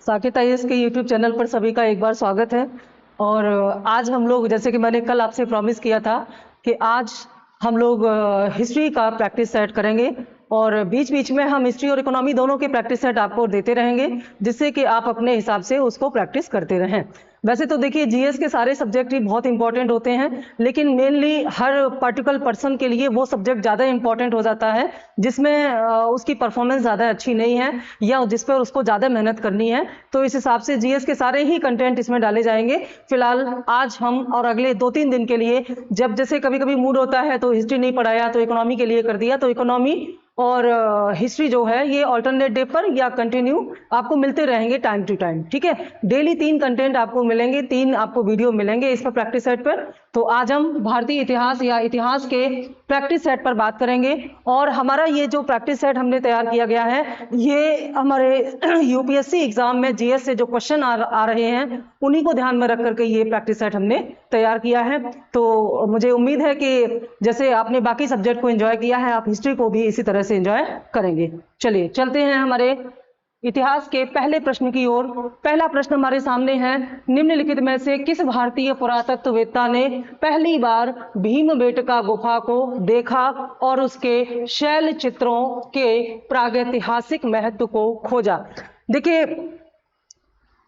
Saket IAS के YouTube channel पर सभी का एक बार स्वागत है। और आज हम लोग, जैसे कि मैंने कल आपसे प्रॉमिस किया था कि आज हम लोग हिस्ट्री का प्रैक्टिस सेट करेंगे और बीच बीच में हम हिस्ट्री और इकोनॉमी दोनों के प्रैक्टिस सेट आपको देते रहेंगे, जिससे कि आप अपने हिसाब से उसको प्रैक्टिस करते रहें। वैसे तो देखिए, जीएस के सारे सब्जेक्ट ही बहुत इंपॉर्टेंट होते हैं, लेकिन मेनली हर पर्टिकुलर पर्सन के लिए वो सब्जेक्ट ज़्यादा इंपॉर्टेंट हो जाता है जिसमें उसकी परफॉर्मेंस ज़्यादा अच्छी नहीं है या जिस पर उसको ज़्यादा मेहनत करनी है। तो इस हिसाब से जीएस के सारे ही कंटेंट इसमें डाले जाएंगे। फिलहाल आज हम और अगले 2-3 दिन के लिए, जब जैसे कभी कभी मूड होता है तो हिस्ट्री नहीं पढ़ाया तो इकोनॉमी के लिए कर दिया, तो इकोनॉमी और हिस्ट्री जो है ये ऑल्टरनेट डे पर या कंटिन्यू आपको मिलते रहेंगे टाइम टू टाइम। ठीक है, डेली 3 कंटेंट आपको मिलेंगे, 3 आपको वीडियो मिलेंगे इस पर प्रैक्टिस सेट पर। तो आज हम भारतीय इतिहास या इतिहास के प्रैक्टिस सेट पर बात करेंगे। और हमारा ये जो प्रैक्टिस सेट हमने तैयार किया गया है, ये हमारे यूपीएससी एग्जाम में जीएस से जो क्वेश्चन आ रहे हैं उन्हीं को ध्यान में रख करके ये प्रैक्टिस सेट हमने तैयार किया है। तो मुझे उम्मीद है कि जैसे आपने बाकी सब्जेक्ट को एंजॉय किया है, आप हिस्ट्री को भी इसी तरह से एंजॉय करेंगे। चलिए चलते हैं हमारे इतिहास के पहले प्रश्न की ओर। पहला प्रश्न हमारे सामने है, निम्नलिखित में से किस भारतीय पुरातत्ववेत्ता ने पहली बार भीमबेटका गुफा को देखा और उसके शैल चित्रों के प्रागैतिहासिक महत्व को खोजा? देखिए,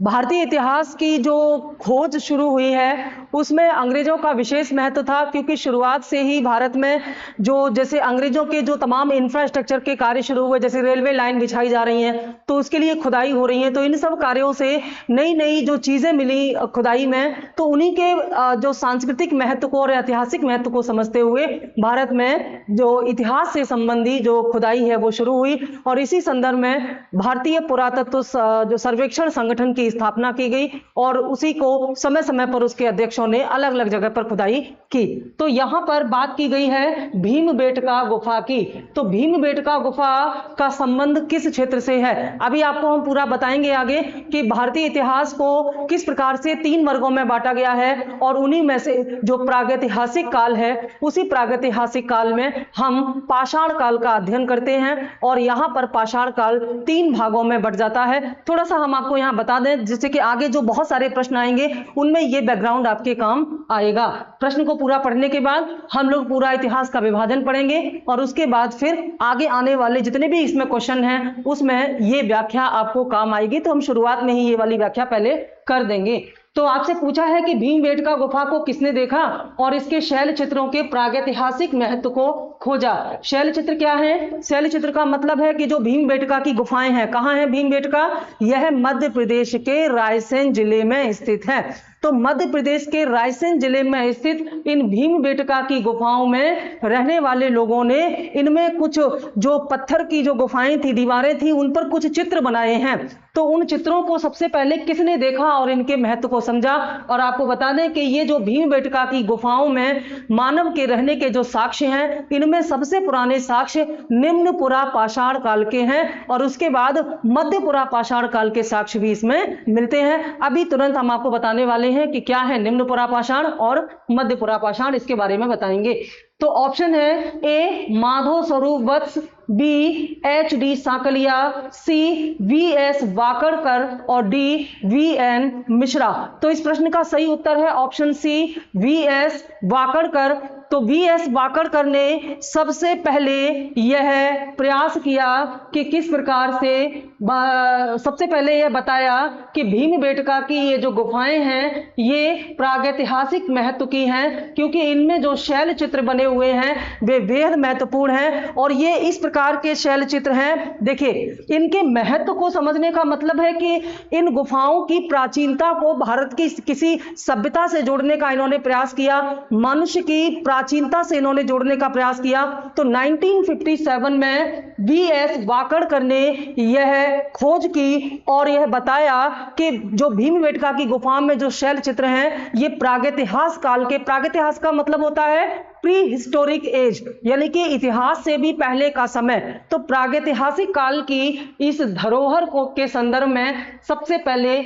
भारतीय इतिहास की जो खोज शुरू हुई है उसमें अंग्रेजों का विशेष महत्व था, क्योंकि शुरुआत से ही भारत में जो जैसे अंग्रेजों के जो तमाम इंफ्रास्ट्रक्चर के कार्य शुरू हुए, जैसे रेलवे लाइन बिछाई जा रही हैं तो उसके लिए खुदाई हो रही है, तो इन सब कार्यों से नई नई जो चीज़ें मिली खुदाई में, तो उन्हीं के जो सांस्कृतिक महत्व को और ऐतिहासिक महत्व को समझते हुए भारत में जो इतिहास से संबंधी जो खुदाई है वो शुरू हुई। और इसी संदर्भ में भारतीय पुरातत्व जो सर्वेक्षण संगठन की स्थापना की गई और उसी को समय समय पर उसके अध्यक्षों ने अलग अलग जगह पर खुदाई की। तो यहां पर बात की गई है भीमबेटका गुफा की। तो भीमबेटका गुफा का संबंध किस क्षेत्र से है, अभी आपको हम पूरा बताएंगे आगे कि भारतीय इतिहास को किस प्रकार से 3 वर्गों में बांटा गया है और उन्हीं में से जो प्रागैतिहासिक काल है, उसी प्रागैतिहासिक काल में हम पाषाण काल का अध्ययन करते हैं। और यहां पर पाषाण काल 3 भागों में बट जाता है। थोड़ा सा हम आपको यहां बता दें, जिससे कि आगे जो बहुत सारे प्रश्न आएंगे उनमें ये बैकग्राउंड आपके काम आएगा। प्रश्न को पूरा पढ़ने के बाद हम लोग पूरा इतिहास का विभाजन पढ़ेंगे और उसके बाद फिर आगे आने वाले जितने भी इसमें क्वेश्चन हैं उसमें ये व्याख्या आपको काम आएगी। तो हम शुरुआत में ही ये वाली व्याख्या पहले कर देंगे। तो आपसे पूछा है कि भीमबेटका गुफा को किसने देखा और इसके शैल चित्रों के प्रागैतिहासिक महत्व को खोजा। शैल चित्र क्या है? शैल चित्र का मतलब है कि जो भीमबेटका की गुफाएं हैं, कहाँ है भीमबेटका? यह मध्य प्रदेश के रायसेन जिले में स्थित है। तो मध्य प्रदेश के रायसेन जिले में स्थित इन भीमबेटका की गुफाओं में रहने वाले लोगों ने इनमें कुछ जो पत्थर की जो गुफाएं थी, दीवारें थी, उन पर कुछ चित्र बनाए हैं। तो उन चित्रों को सबसे पहले किसने देखा और इनके महत्व को समझा? और आपको बता दें कि ये जो भीमबेटका की गुफाओं में मानव के रहने के जो साक्ष्य हैं, इनमें सबसे पुराने साक्ष्य निम्नपुरा पाषाण काल के हैं और उसके बाद मध्यपुरा पाषाण काल के साक्ष्य भी इसमें मिलते हैं। अभी तुरंत हम आपको बताने वाले हैं कि क्या है निम्नपुरा पाषाण और मध्यपुरा पाषाण, इसके बारे में बताएंगे। तो ऑप्शन है ए माधव स्वरूप वत्स, बी एच.डी. साकलिया, सी वी.एस. वाकड़कर और डी वी.एन. मिश्रा। तो इस प्रश्न का सही उत्तर है ऑप्शन सी वी.एस. वाकड़कर। तो वी.एस. वाकड़कर ने सबसे पहले यह प्रयास किया कि किस प्रकार से सबसे पहले यह बताया कि भीमबेटका की ये जो गुफाएं हैं ये प्रागैतिहासिक महत्व की हैं, क्योंकि इनमें जो शैल चित्र बने हुए हैं वे बेहद महत्वपूर्ण हैं। और ये इस प्रकार के शैल चित्र हैं, देखिए इनके महत्व को समझने का मतलब है कि इन गुफाओं की प्राचीनता को भारत की किसी सभ्यता से जोड़ने का इन्होंने प्रयास किया, मनुष्य की प्राचीनता से इन्होंने जोड़ने का प्रयास किया। तो 1957 में वी.एस. वाकड़कर ने यह खोज की और यह बताया कि जो भीमबेटका की गुफा में जो शैल चित्र हैं ये प्रागैतिहास काल के, प्रागैतिहास का मतलब होता है प्री हिस्टोरिक एज, यानी कि इतिहास से भी पहले का समय। तो प्रागैतिहासिक काल की इस धरोहर को के संदर्भ में सबसे पहले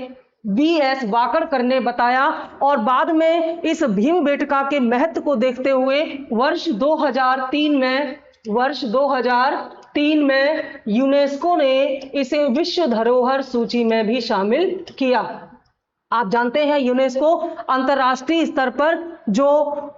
वी.एस. वाकड़कर ने बताया और बाद में इस भीमबेटका के महत्व को देखते हुए वर्ष 2003 2003 में यूनेस्को ने इसे विश्व धरोहर सूची में भी शामिल किया। आप जानते हैं यूनेस्को अंतर्राष्ट्रीय स्तर पर जो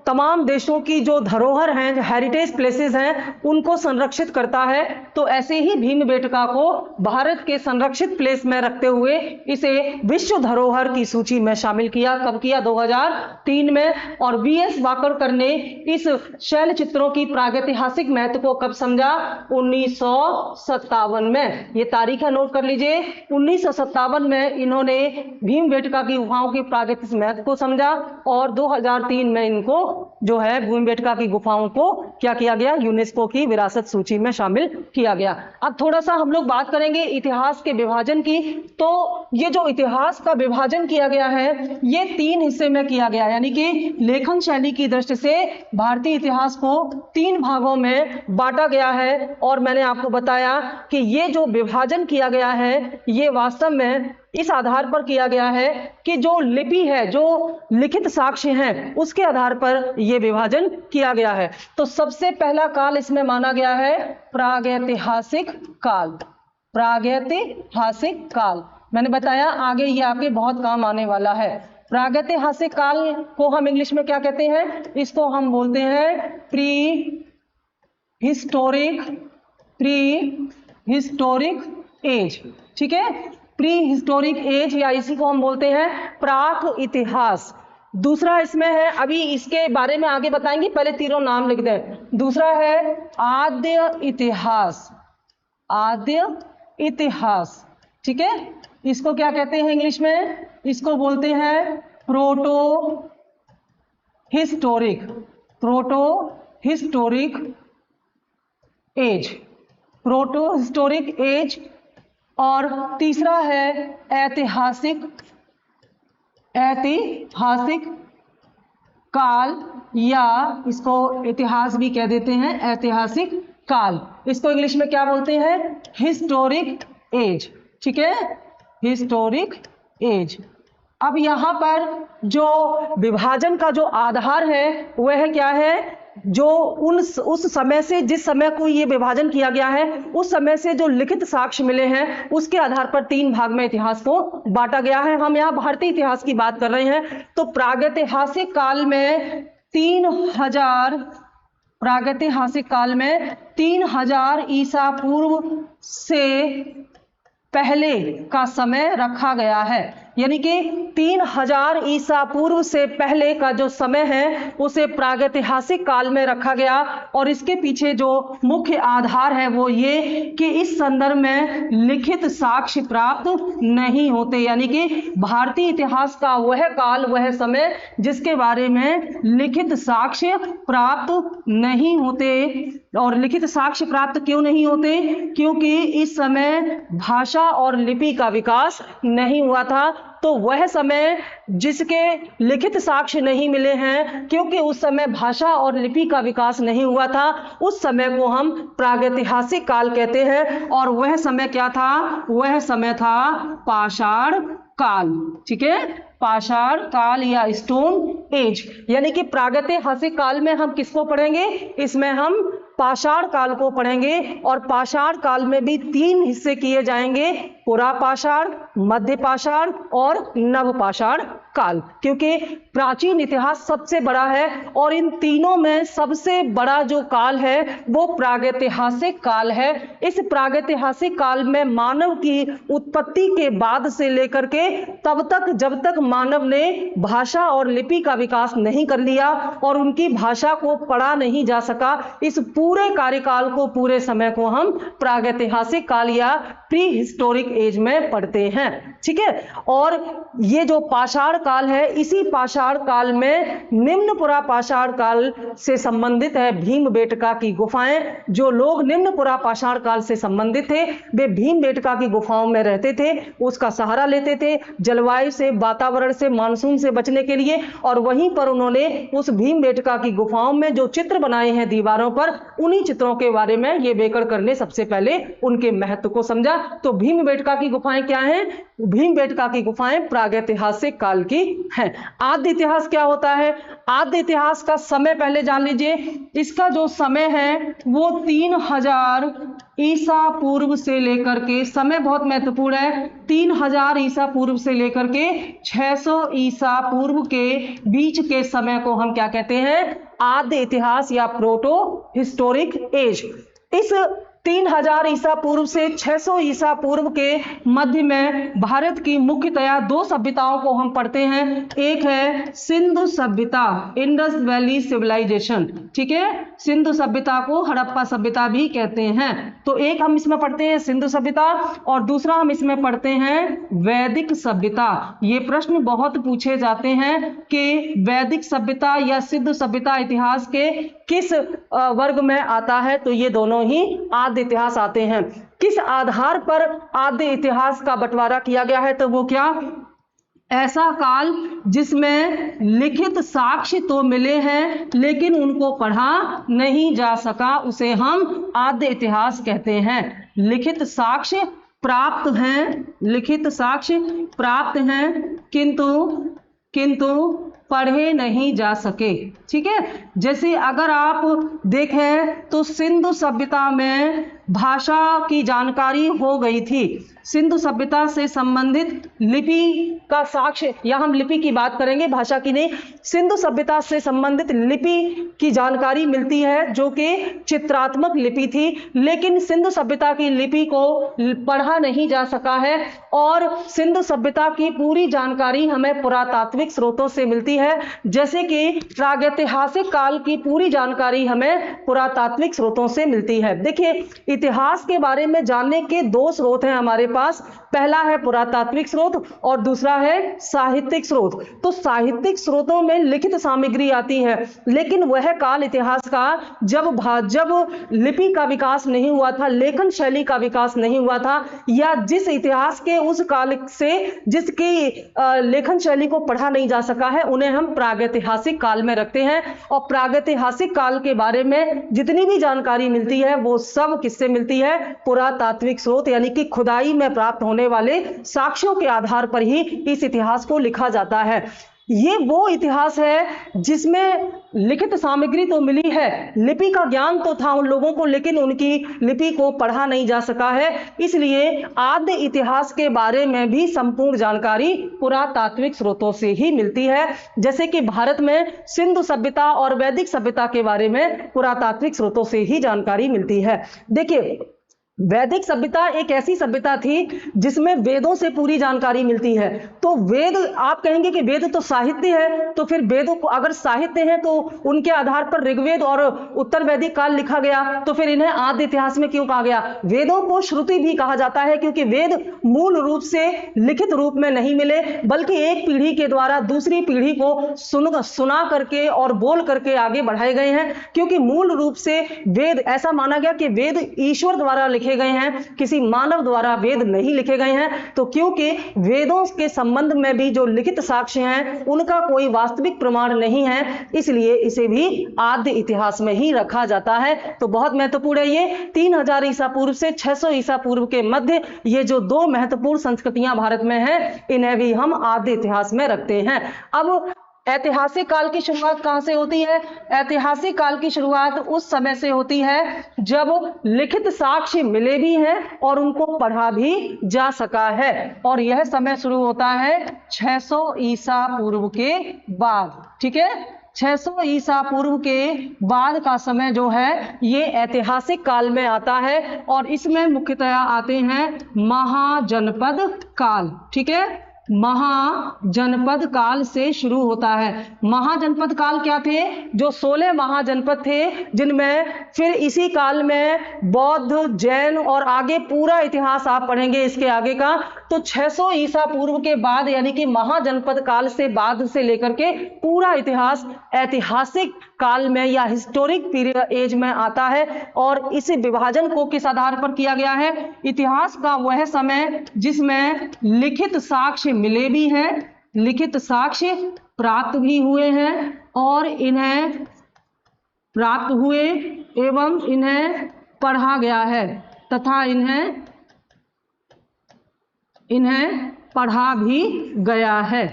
तमाम देशों की जो धरोहर हैं, जो हेरिटेज प्लेसेस हैं, उनको संरक्षित करता है। तो ऐसे ही भीमबेटका को भारत के संरक्षित प्लेस में रखते हुए इसे विश्व धरोहर की सूची में शामिल किया। कब किया? 2003 में। और वीएस वाकरकर ने इस शैल चित्रों की प्रागैतिहासिक महत्व को कब समझा? 1957 में। ये तारीख है, नोट कर लीजिए। 1957 में इन्होंने भीमबेटका की गुफाओं के प्रागैतिहासिक महत्व को समझा और 2003 में इनको जो है भीमबेटका की गुफाओं को क्या किया गया? यूनेस्को की विरासत सूची में शामिल किया गया। अब थोड़ा सा हम लोग बात करेंगे इतिहास के विभाजन की। तो ये जो इतिहास का विभाजन किया गया है ये 3 हिस्से में किया गया, यानी कि लेखन शैली की दृष्टि से भारतीय इतिहास को 3 भागों में बांटा गया है। और मैंने आपको बताया कि ये जो विभाजन किया गया है ये वास्तव में इस आधार पर किया गया है कि जो लिपि है, जो लिखित साक्ष्य हैं, उसके आधार पर यह विभाजन किया गया है। तो सबसे पहला काल इसमें माना गया है प्रागैतिहासिक काल। प्रागैतिहासिक काल मैंने बताया आगे ये आपके बहुत काम आने वाला है। प्रागैतिहासिक काल को हम इंग्लिश में क्या कहते हैं? इसको हम बोलते हैं प्री हिस्टोरिक एज। ठीक है, प्री हिस्टोरिक एज या इसी को हम बोलते हैं प्राक इतिहास। दूसरा इसमें है, अभी इसके बारे में आगे बताएंगे, पहले तीनों नाम लिख दें। दूसरा है आद्य इतिहास। आद्य इतिहास, ठीक है, इसको क्या कहते हैं इंग्लिश में? इसको बोलते हैं proto historic age. Proto historic age. और तीसरा है ऐतिहासिक काल, या इसको इतिहास भी कह देते हैं, ऐतिहासिक काल। इसको इंग्लिश में क्या बोलते हैं? Historic age. ठीक है, हिस्टोरिक एज। अब यहां पर जो विभाजन का जो आधार है वह क्या है? जो उस समय से, जिस समय को ये विभाजन किया गया है, उस समय से जो लिखित साक्ष्य मिले हैं उसके आधार पर 3 भाग में इतिहास को बांटा गया है। हम यहाँ भारतीय इतिहास की बात कर रहे हैं। तो प्रागैतिहासिक काल में 3000 ईसा पूर्व से पहले का समय रखा गया है, यानी कि 3000 ईसा पूर्व से पहले का जो समय है उसे प्रागैतिहासिक काल में रखा गया। और इसके पीछे जो मुख्य आधार है वो ये कि इस संदर्भ में लिखित साक्ष्य प्राप्त नहीं होते, यानी कि भारतीय इतिहास का वह काल, वह समय जिसके बारे में लिखित साक्ष्य प्राप्त नहीं होते। और लिखित साक्ष्य प्राप्त क्यों नहीं होते? क्योंकि इस समय भाषा और लिपि का विकास नहीं हुआ था। तो वह समय जिसके लिखित साक्ष्य नहीं मिले हैं, क्योंकि उस समय भाषा और लिपि का विकास नहीं हुआ था, उस समय को हम प्रागैतिहासिक काल कहते हैं। और वह समय क्या था? वह समय था पाषाण काल। ठीक है, पाषाण काल या स्टोन एज। यानी कि प्रागैतिहासिक काल में हम किसको पढ़ेंगे? इसमें हम पाषाण काल को पढ़ेंगे। और पाषाण काल में भी 3 हिस्से किए जाएंगे, पुरापाषाण, मध्य पाषाण और नवपाषाण काल। क्योंकि प्राचीन इतिहास सबसे बड़ा है और इन तीनों में सबसे बड़ा जो काल है वो प्रागैतिहासिक काल है। इस प्रागैतिहासिक काल में मानव की उत्पत्ति के बाद से लेकर के तब तक जब तक मानव ने भाषा और लिपि का विकास नहीं कर लिया और उनकी भाषा को पढ़ा नहीं जा सका, इस पूरे कार्यकाल को, पूरे समय को हम प्रागैतिहासिक काल या प्री हिस्टोरिक एज में पढ़ते हैं। ठीक है, और ये जो पाषाण काल है, इसी पाषाण काल में निम्न पुरापाषाण काल से संबंधित है भीमबेटका की गुफाएं। जो लोग निम्न पुरापाषाण काल से संबंधित थे वे भीमबेटका की गुफाओं में रहते थे, उसका सहारा लेते थे जलवायु से, वातावरण से, मानसून से बचने के लिए। और वहीं पर उन्होंने उस भीमबेटका की गुफाओं में जो चित्र बनाए हैं दीवारों पर, उन्हीं चित्रों के बारे में ये बेकड़कर ने सबसे पहले उनके महत्व को समझा। तो भीमबेटका की गुफाएं क्या हैं? भीमबेटका की गुफाएं प्रागैतिहासिक काल की चुकी हैं। आद्य इतिहास क्या होता है? आद्य इतिहास का समय पहले जान लीजिए। इसका जो समय है वो 3000 ईसा पूर्व से लेकर के, समय बहुत महत्वपूर्ण है, 3000 ईसा पूर्व से लेकर के 600 ईसा पूर्व के बीच के समय को हम क्या कहते हैं? आद्य इतिहास या प्रोटो हिस्टोरिक एज। इस 3000 ईसा पूर्व से 600 ईसा पूर्व के मध्य में भारत की मुख्यतया दो सभ्यताओं को हम पढ़ते हैं। एक है सिंधु सभ्यता, इंडस वैली सिविलाइजेशन, ठीक है, सिंधु सभ्यता को हड़प्पा सभ्यता भी कहते हैं। तो एक हम इसमें पढ़ते हैं सिंधु सभ्यता और दूसरा हम इसमें पढ़ते हैं वैदिक सभ्यता। ये प्रश्न बहुत पूछे जाते हैं कि वैदिक सभ्यता या सिंधु सभ्यता इतिहास के किस वर्ग में आता है? तो ये दोनों ही आद्य इतिहास आते हैं। किस आधार पर आद्य इतिहास का बंटवारा किया गया है? तो वो क्या? ऐसा काल जिसमें लिखित साक्ष्य तो मिले हैं लेकिन उनको पढ़ा नहीं जा सका, उसे हम आद्य इतिहास कहते हैं। लिखित साक्ष्य प्राप्त हैं, लिखित साक्ष्य प्राप्त हैं किंतु पढ़े नहीं जा सके, ठीक है। जैसे अगर आप देखें तो सिंधु सभ्यता में भाषा की जानकारी हो गई थी, सिंधु सभ्यता से संबंधित लिपि का साक्ष्य, या हम लिपि की बात करेंगे भाषा की नहीं, सिंधु सभ्यता से संबंधित लिपि की जानकारी मिलती है जो कि चित्रात्मक लिपि थी, लेकिन सिंधु सभ्यता की लिपि को पढ़ा नहीं जा सका है। और सिंधु सभ्यता की पूरी जानकारी हमें पुरातात्विक स्रोतों से मिलती है, जैसे कि प्रागैतिहासिक काल की पूरी जानकारी हमें पुरातात्विक स्रोतों से मिलती है। देखिए, इतिहास के बारे में जानने के दो स्रोत हैं हमारे पास, पहला है पुरातात्विक स्रोत और दूसरा है साहित्यिक स्रोत। तो साहित्यिक स्रोतों में लिखित सामग्री आती है, लेकिन वह काल इतिहास का जब लिपि का विकास नहीं हुआ था, लेखन शैली का विकास नहीं हुआ था, या जिस इतिहास के उस काल से जिसकी लेखन शैली को पढ़ा नहीं जा सका है, उन्हें हम प्रागैतिहासिक काल में रखते हैं। और प्रागैतिहासिक काल के बारे में जितनी भी जानकारी मिलती है वो सब किससे मिलती है? पुरातात्विक स्रोत, यानी कि खुदाई में प्राप्त होने वाले साक्ष्यों के आधार पर ही इस इतिहास को लिखा जाता है। ये वो इतिहास है जिसमें लिखित सामग्री तो मिली है, लिपि का ज्ञान तो था उन लोगों को, लेकिन उनकी लिपि को पढ़ा नहीं जा सका है। इसलिए आद्य इतिहास के बारे में भी संपूर्ण जानकारी पुरातात्विक स्रोतों से ही मिलती है, जैसे कि भारत में सिंधु सभ्यता और वैदिक सभ्यता के बारे में पुरातात्विक स्रोतों से ही जानकारी मिलती है। देखिए, वैदिक सभ्यता एक ऐसी सभ्यता थी जिसमें वेदों से पूरी जानकारी मिलती है। तो वेद, आप कहेंगे कि वेद तो साहित्य है, तो फिर वेदों को अगर साहित्य है तो उनके आधार पर ऋग्वेद और उत्तर वैदिक काल लिखा गया, तो फिर इन्हें आद्य इतिहास में क्यों कहा गया? वेदों को श्रुति भी कहा जाता है क्योंकि वेद मूल रूप से लिखित रूप में नहीं मिले, बल्कि एक पीढ़ी के द्वारा दूसरी पीढ़ी को सुना करके और बोल करके आगे बढ़ाए गए हैं। क्योंकि मूल रूप से वेद, ऐसा माना गया कि वेद ईश्वर द्वारा लिखे गए हैं, किसी मानव द्वारा वेद नहीं लिखे गए हैं। तो क्योंकि वेदों के संबंध में भी जो लिखित साक्ष्य हैं उनका कोई वास्तविक प्रमाण नहीं है, इसलिए इसे भी आद्य इतिहास में ही रखा जाता है। तो बहुत महत्वपूर्ण है ये 3000 ईसा पूर्व से 600 ईसा पूर्व के मध्य ये जो दो महत्वपूर्ण संस्कृतियां भारत में हैं, इन्हें भी हम आद्य इतिहास में रखते हैं। अब ऐतिहासिक काल की शुरुआत कहां से होती है? ऐतिहासिक काल की शुरुआत उस समय से होती है जब लिखित साक्ष्य मिले भी हैं और उनको पढ़ा भी जा सका है, और यह समय शुरू होता है 600 ईसा पूर्व के बाद, ठीक है। 600 ईसा पूर्व के बाद का समय जो है ये ऐतिहासिक काल में आता है, और इसमें मुख्यतया आते हैं महाजनपद काल, ठीक है। महाजनपद काल से शुरू होता है। महाजनपद काल क्या थे? जो 16 महाजनपद थे, जिनमें फिर इसी काल में बौद्ध, जैन और आगे पूरा इतिहास आप पढ़ेंगे इसके आगे का, तो 600 ईसा पूर्व के बाद यानी कि महाजनपद काल से बाद से लेकर के पूरा इतिहास ऐतिहासिक काल में या हिस्टोरिक पीरियड एज में आता है। और इस विभाजन को किस आधार पर किया गया है? इतिहास का वह समय जिसमें लिखित साक्ष्य मिले भी हैं, लिखित साक्ष्य प्राप्त भी हुए हैं, और इन्हें प्राप्त हुए एवं इन्हें पढ़ा गया है तथा इन्हें पढ़ा भी गया है।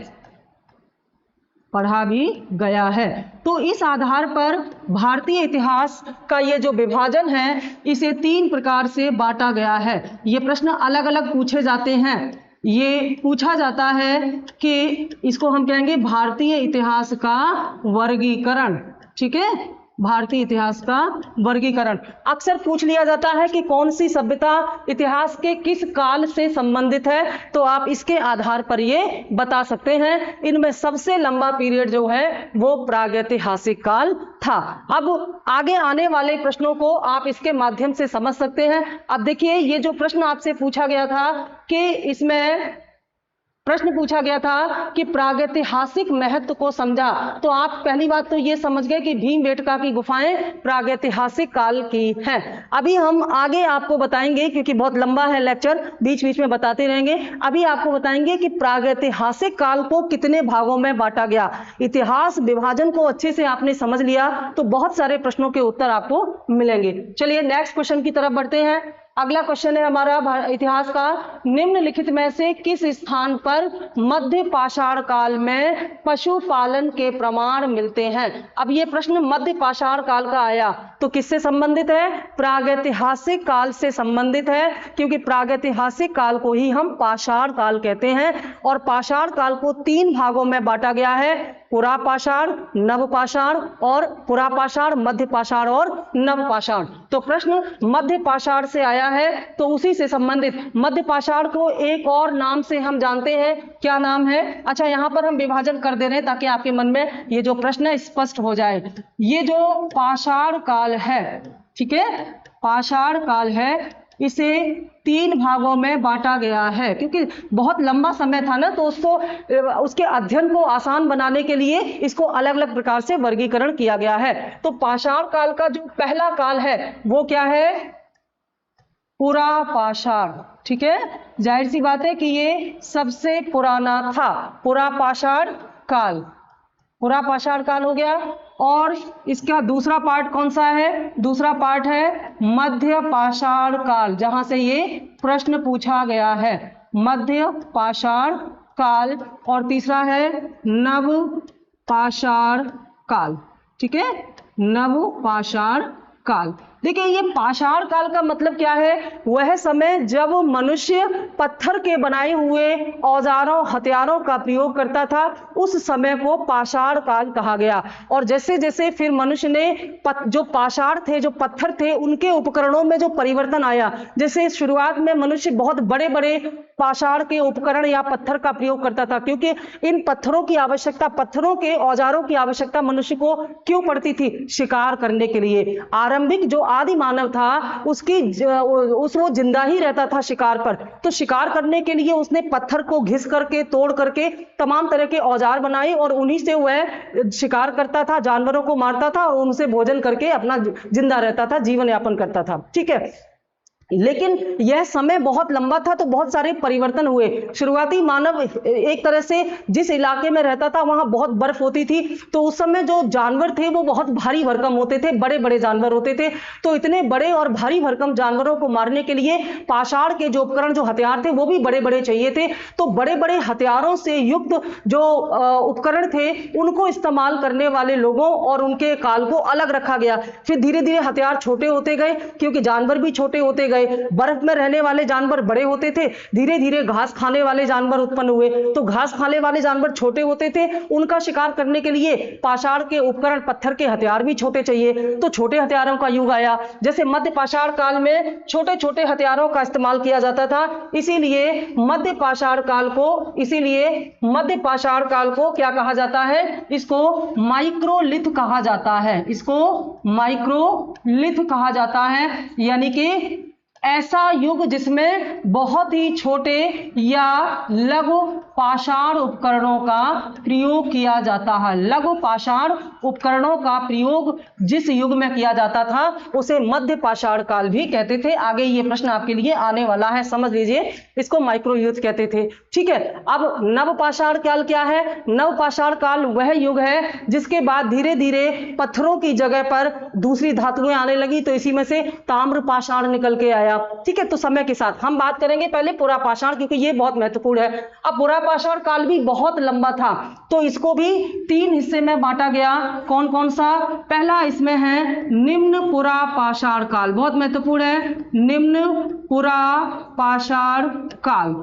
पढ़ा भी गया है। तो इस आधार पर भारतीय इतिहास का ये जो विभाजन है इसे 3 प्रकार से बांटा गया है। ये प्रश्न अलग अलग पूछे जाते हैं। ये पूछा जाता है कि इसको हम कहेंगे भारतीय इतिहास का वर्गीकरण। ठीक है, भारतीय इतिहास का वर्गीकरण। अक्सर पूछ लिया जाता है कि कौन सी सभ्यता इतिहास के किस काल से संबंधित है, तो आप इसके आधार पर ये बता सकते हैं। इनमें सबसे लंबा पीरियड जो है वो प्रागैतिहासिक काल था। अब आगे आने वाले प्रश्नों को आप इसके माध्यम से समझ सकते हैं। अब देखिए, ये जो प्रश्न आपसे पूछा गया था कि इसमें प्रश्न पूछा गया था कि प्रागैतिहासिक महत्व को समझा, तो आप पहली बात तो ये समझ गए कि भीमबेटका की गुफाएं प्रागैतिहासिक काल की हैं। अभी हम आगे आपको बताएंगे, क्योंकि बहुत लंबा है लेक्चर, बीच बीच में बताते रहेंगे। अभी आपको बताएंगे कि प्रागैतिहासिक काल को कितने भागों में बांटा गया। इतिहास विभाजन को अच्छे से आपने समझ लिया तो बहुत सारे प्रश्नों के उत्तर आपको मिलेंगे। चलिए नेक्स्ट क्वेश्चन की तरफ बढ़ते हैं। अगला क्वेश्चन है हमारा इतिहास का, निम्नलिखित में से किस स्थान पर मध्य पाषाण काल में पशुपालन के प्रमाण मिलते हैं। अब ये प्रश्न मध्य पाषाण काल का आया तो किससे संबंधित है? प्रागैतिहासिक काल से संबंधित है, क्योंकि प्रागैतिहासिक काल को ही हम पाषाण काल कहते हैं। और पाषाण काल को 3 भागों में बांटा गया है, पुरापाषाण, नवपाषाण और पुरापाषाण, मध्य पाषाण और नवपाषाण। तो प्रश्न मध्य पाषाण से आया है तो उसी से संबंधित मध्य पाषाण को एक और नाम से हम जानते हैं। क्या नाम है? अच्छा, यहां पर हम विभाजन कर दे रहे हैं ताकि आपके मन में ये जो प्रश्न है स्पष्ट हो जाए। ये जो पाषाण काल है, ठीक है, पाषाण काल है, इसे 3 भागों में बांटा गया है। क्योंकि बहुत लंबा समय था ना, तो उसके अध्ययन को आसान बनाने के लिए इसको अलग अलग प्रकार से वर्गीकरण किया गया है। तो पाषाण काल का जो पहला काल है वो क्या है? पुरापाषाण। ठीक है, जाहिर सी बात है कि ये सबसे पुराना था, पुरापाषाण काल, पुरापाषाण काल हो गया। और इसका दूसरा पार्ट कौन सा है? दूसरा पार्ट है मध्य पाषाण काल, जहां से ये प्रश्न पूछा गया है, मध्य पाषाण काल। और तीसरा है नव पाषाण काल। ठीक है, नव पाषाण काल। देखिए, ये पाषाण काल का मतलब क्या है? वह समय जब मनुष्य पत्थर के बनाए हुए औजारों हथियारों का प्रयोग करता था, उस समय को पाषाण काल कहा गया। और जैसे जैसे फिर मनुष्य ने जो पाषाण थे, जो पत्थर थे, उनके उपकरणों में जो परिवर्तन आया, जैसे शुरुआत में मनुष्य बहुत बड़े बड़े पाषाण के उपकरण या पत्थर का प्रयोग करता था, क्योंकि इन पत्थरों की आवश्यकता, पत्थरों के औजारों की आवश्यकता मनुष्य को क्यों पड़ती थी? शिकार करने के लिए। आरंभिक जो आदि मानव था वो जिंदा ही रहता था शिकार पर, तो शिकार करने के लिए उसने पत्थर को घिस करके, तोड़ करके तमाम तरह के औजार बनाए और उन्हीं से वह शिकार करता था, जानवरों को मारता था और उनसे भोजन करके अपना जिंदा रहता था, जीवन यापन करता था। ठीक है, लेकिन यह समय बहुत लंबा था तो बहुत सारे परिवर्तन हुए। शुरुआती मानव एक तरह से जिस इलाके में रहता था वहां बहुत बर्फ होती थी, तो उस समय जो जानवर थे वो बहुत भारी भरकम होते थे, बड़े बड़े जानवर होते थे। तो इतने बड़े और भारी भरकम जानवरों को मारने के लिए पाषाण के जो उपकरण, जो हथियार थे, वो भी बड़े बड़े चाहिए थे। तो बड़े बड़े हथियारों से युक्त जो उपकरण थे उनको इस्तेमाल करने वाले लोगों और उनके काल को अलग रखा गया। फिर धीरे धीरे हथियार छोटे होते गए, क्योंकि जानवर भी छोटे होते गए। बर्फ में रहने वाले जानवर बड़े होते थे, धीरे धीरे घास खाने वाले जानवर उत्पन्न हुए, तो घास खाने वाले जानवर छोटे होते थे, उनका शिकार करने के लिए पाषाण के उपकरण, पत्थर के हथियार भी छोटे चाहिए, तो छोटे हथियारों का युग आया। जैसे मध्य पाषाण काल में छोटे छोटे हथियारों का इस्तेमाल किया जाता था, इसीलिए मध्य पाषाण काल को क्या कहा जाता है? इसको माइक्रोलिथ कहा जाता है, इसको माइक्रोलिथ कहा जाता है। यानी कि ऐसा युग जिसमें बहुत ही छोटे या लघु पाषाण उपकरणों का प्रयोग किया जाता है। लघु पाषाण उपकरणों का प्रयोग जिस युग में किया जाता था उसे मध्य पाषाण काल भी कहते थे। आगे ये प्रश्न आपके लिए आने वाला है, समझ लीजिए, इसको माइक्रोयुग कहते थे। ठीक है, अब नव पाषाण काल क्या है? नव पाषाण काल वह युग है जिसके बाद धीरे धीरे पत्थरों की जगह पर दूसरी धातुएं आने लगी, तो इसी में से ताम्र पाषाण निकल के आया। ठीक है, तो समय के साथ हम बात करेंगे पहले पुरापाषाण, क्योंकि ये बहुत महत्वपूर्ण है। अब पुरापाषाण पाषाण काल भी बहुत लंबा था, तो इसको भी 3 हिस्से में बांटा गया। कौन कौन सा? पहला इसमें है निम्न पुरा पाषाण काल, बहुत महत्वपूर्ण है, निम्न पुरा पाषाण काल।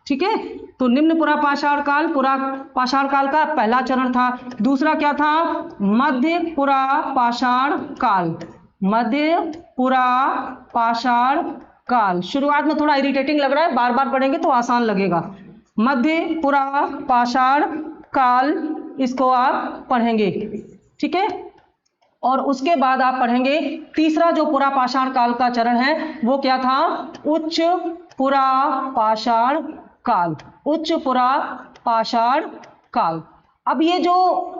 ठीक है, तो निम्न पुरा पाषाण काल, पुरा पाषाण काल का पहला चरण था। दूसरा क्या था? मध्य पुरा पाषाण काल, मध्य पुरा पाषाण काल। शुरुआत में थोड़ा इरिटेटिंग लग रहा है, बार बार पढ़ेंगे तो आसान लगेगा। मध्य पुरा पाषाण काल, इसको आप पढ़ेंगे। ठीक है, और उसके बाद आप पढ़ेंगे तीसरा जो पुरा पाषाण काल का चरण है वो क्या था? उच्च पुरा पाषाण काल, उच्च पुरा पाषाण काल। अब ये जो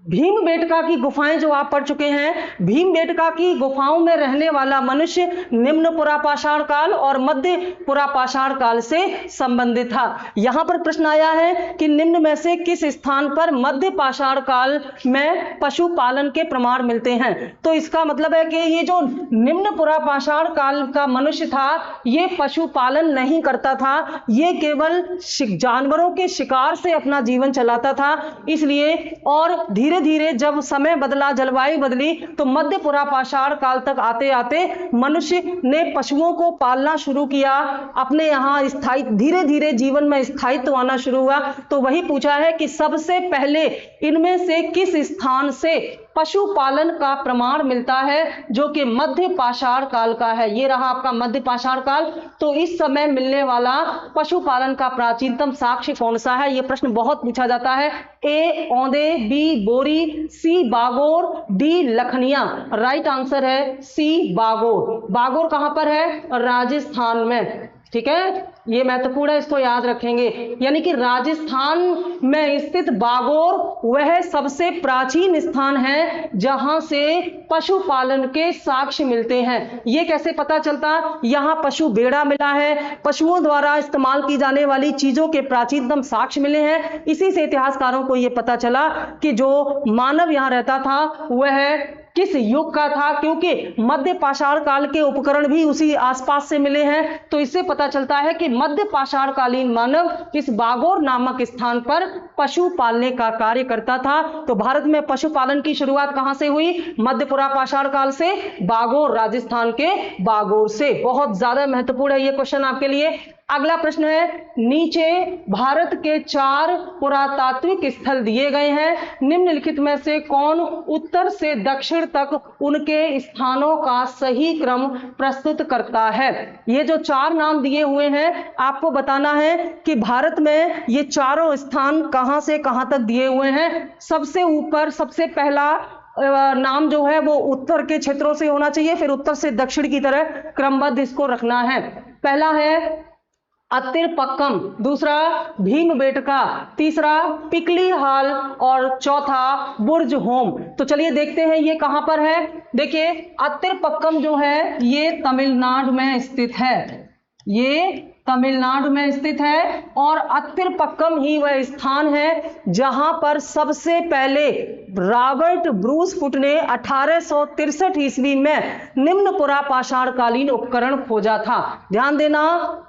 भीमबेटका की गुफाएं जो आप पढ़ चुके हैं, भीमबेटका की गुफाओं में रहने वाला मनुष्य निम्न पुरा पाषाण काल और मध्य पुरा पाषाण काल से संबंधित था। यहां पर प्रश्न आया है कि निम्न में से किस स्थान पर मध्य पाषाण काल में पशुपालन के प्रमाण मिलते हैं? तो इसका मतलब है कि ये जो निम्न पुरा पाषाण काल का मनुष्य था, ये पशुपालन नहीं करता था, ये केवल जानवरों के शिकार से अपना जीवन चलाता था। इसलिए और धीरे धीरे जब समय बदला, जलवायु बदली, तो मध्य पुरा पाषाण काल तक आते आते मनुष्य ने पशुओं को पालना शुरू किया, अपने यहाँ स्थायी, धीरे धीरे जीवन में स्थायित्व आना शुरू हुआ। तो वही पूछा है कि सबसे पहले इनमें से किस स्थान से पशुपालन का प्रमाण मिलता है, जो कि मध्य पाषाण काल का है। ये रहा आपका मध्य पाषाण काल। तो इस समय मिलने वाला पशुपालन का प्राचीनतम साक्ष्य कौन सा है? ये प्रश्न बहुत पूछा जाता है। ए Aundhe, B Bori, C Bagor, D Lakhania. Right answer है सी बागोर। बागोर कहां पर है? राजस्थान में। ठीक है, ये महत्वपूर्ण है, इसको याद रखेंगे। यानी कि राजस्थान में स्थित बागोर वह सबसे प्राचीन स्थान है जहां से पशुपालन के साक्ष्य मिलते हैं। ये कैसे पता चलता? यहां पशु बेड़ा मिला है, पशुओं द्वारा इस्तेमाल की जाने वाली चीजों के प्राचीनतम साक्ष्य मिले हैं। इसी से इतिहासकारों को यह पता चला कि जो मानव यहां रहता था वह किस युग का था, क्योंकि मध्य पाषाण काल के उपकरण भी उसी आसपास से मिले हैं। तो इससे पता चलता है कि मध्य पाषाण कालीन मानव इस बागोर नामक स्थान पर पशु पालने का कार्य करता था। तो भारत में पशुपालन की शुरुआत कहां से हुई? मध्य पुरा पाषाण काल से, बागोर, राजस्थान के बागोर से। बहुत ज्यादा महत्वपूर्ण है ये क्वेश्चन आपके लिए। अगला प्रश्न है, नीचे भारत के 4 पुरातात्विक स्थल दिए गए हैं, निम्नलिखित में से कौन उत्तर से दक्षिण तक उनके स्थानों का सही क्रम प्रस्तुत करता है? ये जो 4 नाम दिए हुए हैं, आपको बताना है कि भारत में ये चारों स्थान कहां से कहां तक दिए हुए हैं। सबसे ऊपर सबसे पहला नाम जो है वो उत्तर के क्षेत्रों से होना चाहिए, फिर उत्तर से दक्षिण की तरह क्रमबद्ध इसको रखना है। पहला है अत्तिरपक्कम, दूसरा भीमबेटका, तीसरा पिकली हाल और चौथा बुर्ज होम। तो चलिए देखते हैं ये कहां पर है। देखिए अत्तिरपक्कम जो है ये तमिलनाडु में स्थित है, ये तमिलनाडु में स्थित है। और अत्तिरपक्कम ही वह स्थान है जहां पर सबसे पहले रॉबर्ट ब्रूस फुट ने 1863 ईस्वी में निम्न पुरा पाषाण कालीन उपकरण खोजा था। ध्यान देना,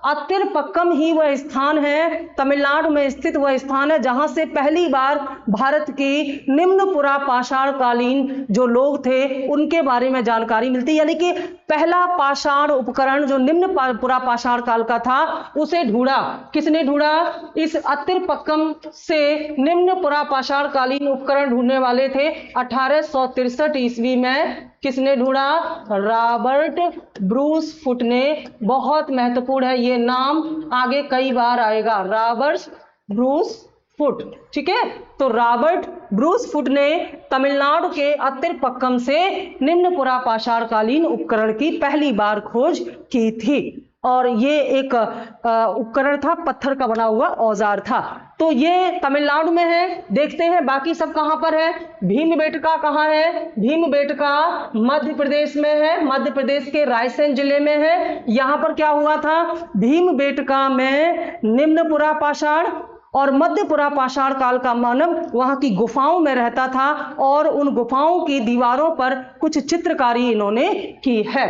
अत्तिरपक्कम ही वह स्थान है, तमिलनाडु में स्थित वह स्थान है जहां से पहली बार भारत की निम्न पुरा पाषाण कालीन जो लोग थे उनके बारे में जानकारी मिलती है। यानी कि पहला पाषाण उपकरण जो निम्न पुरा पाषाण काल का था उसे ढूंढा। किसने ढूंढा? इस अत्तिरपक्कम से निम्न पुरा पाषाण कालीन उपकरण ढूंढने वाले थे 1863 ईस्वी में। किसने ढूंढा? रॉबर्ट ब्रूस फुट ने। बहुत महत्वपूर्ण है ये नाम, आगे कई बार आएगा, रॉबर्ट ब्रूस फुट। ठीक है, तो रॉबर्ट ब्रूस फुट ने तमिलनाडु के अत्तिरपक्कम से निम्न पुरा पाषाण कालीन उपकरण की पहली बार खोज की थी। और ये एक उपकरण था, पत्थर का बना हुआ औजार था। तो ये तमिलनाडु में है। देखते हैं बाकी सब कहां पर है। भीमबेटका कहां है? भीमबेटका मध्य प्रदेश में है, मध्य प्रदेश के रायसेन जिले में है। यहां पर क्या हुआ था? भीमबेटका में निम्न पुरा पाषाण और मध्य पुरा पाषाण काल का मानव वहां की गुफाओं में रहता था और उन गुफाओं की दीवारों पर कुछ चित्रकारी इन्होंने की है।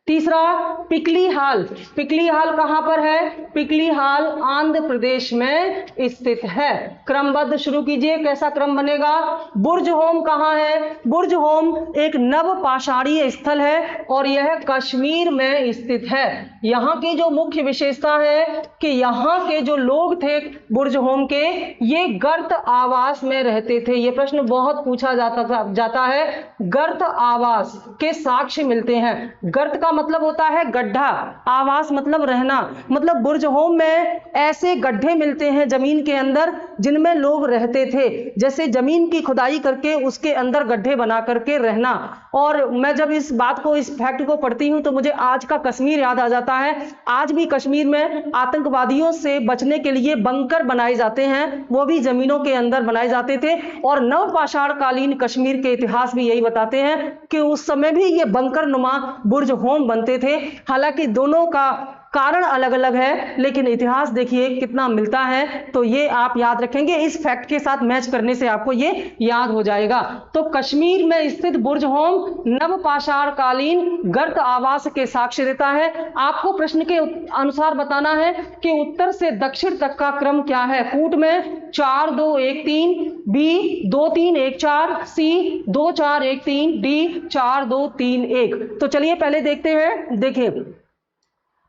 तीसरा पिकली हाल, पिकली हाल कहां पर है? पिकली हाल आंध्र प्रदेश में स्थित है। क्रमबद्ध शुरू कीजिए, कैसा क्रम बनेगा? बुर्ज होम कहां है? बुर्ज होम एक नव पाषाणीय स्थल है और यह कश्मीर में स्थित है। यहां की जो मुख्य विशेषता है कि यहां के जो लोग थे बुर्ज होम के, ये गर्त आवास में रहते थे। ये प्रश्न बहुत पूछा जाता है। गर्त आवास के साक्ष्य मिलते हैं। गर्त का मतलब होता है गड्ढा, आवास मतलब रहना, मतलब बुर्ज होम में ऐसे गड्ढे मिलते हैं जमीन के अंदर जिनमें लोग रहते थे, जैसे जमीन की खुदाई करके उसके अंदर गड्ढे बना करके रहना। और मैं जब इस बात को, इस फैक्ट को पढ़ती हूं तो मुझे आज का कश्मीर याद आ जाता है। आज भी कश्मीर में आतंकवादियों से बचने के लिए बंकर बनाए जाते हैं, वो भी जमीनों के अंदर बनाए जाते थे। और नवपाषाण कालीन कश्मीर के इतिहास भी यही बताते हैं कि उस समय भी ये बंकर नुमा बुर्ज होम बनते थे। हालांकि दोनों का कारण अलग अलग है, लेकिन इतिहास देखिए कितना मिलता है। तो ये आप याद रखेंगे, इस फैक्ट के साथ मैच करने से आपको ये याद हो जाएगा। तो कश्मीर में स्थित बुर्ज होम नवपाषाण कालीन गर्त आवास के साक्ष्य देता है। आपको प्रश्न के अनुसार बताना है कि उत्तर से दक्षिण तक का क्रम क्या है। कूट में 4 2 1 3, बी 2 3 1 4, सी 2 4 1 3, डी 4 2 3 1। तो चलिए पहले देखते हैं। देखिए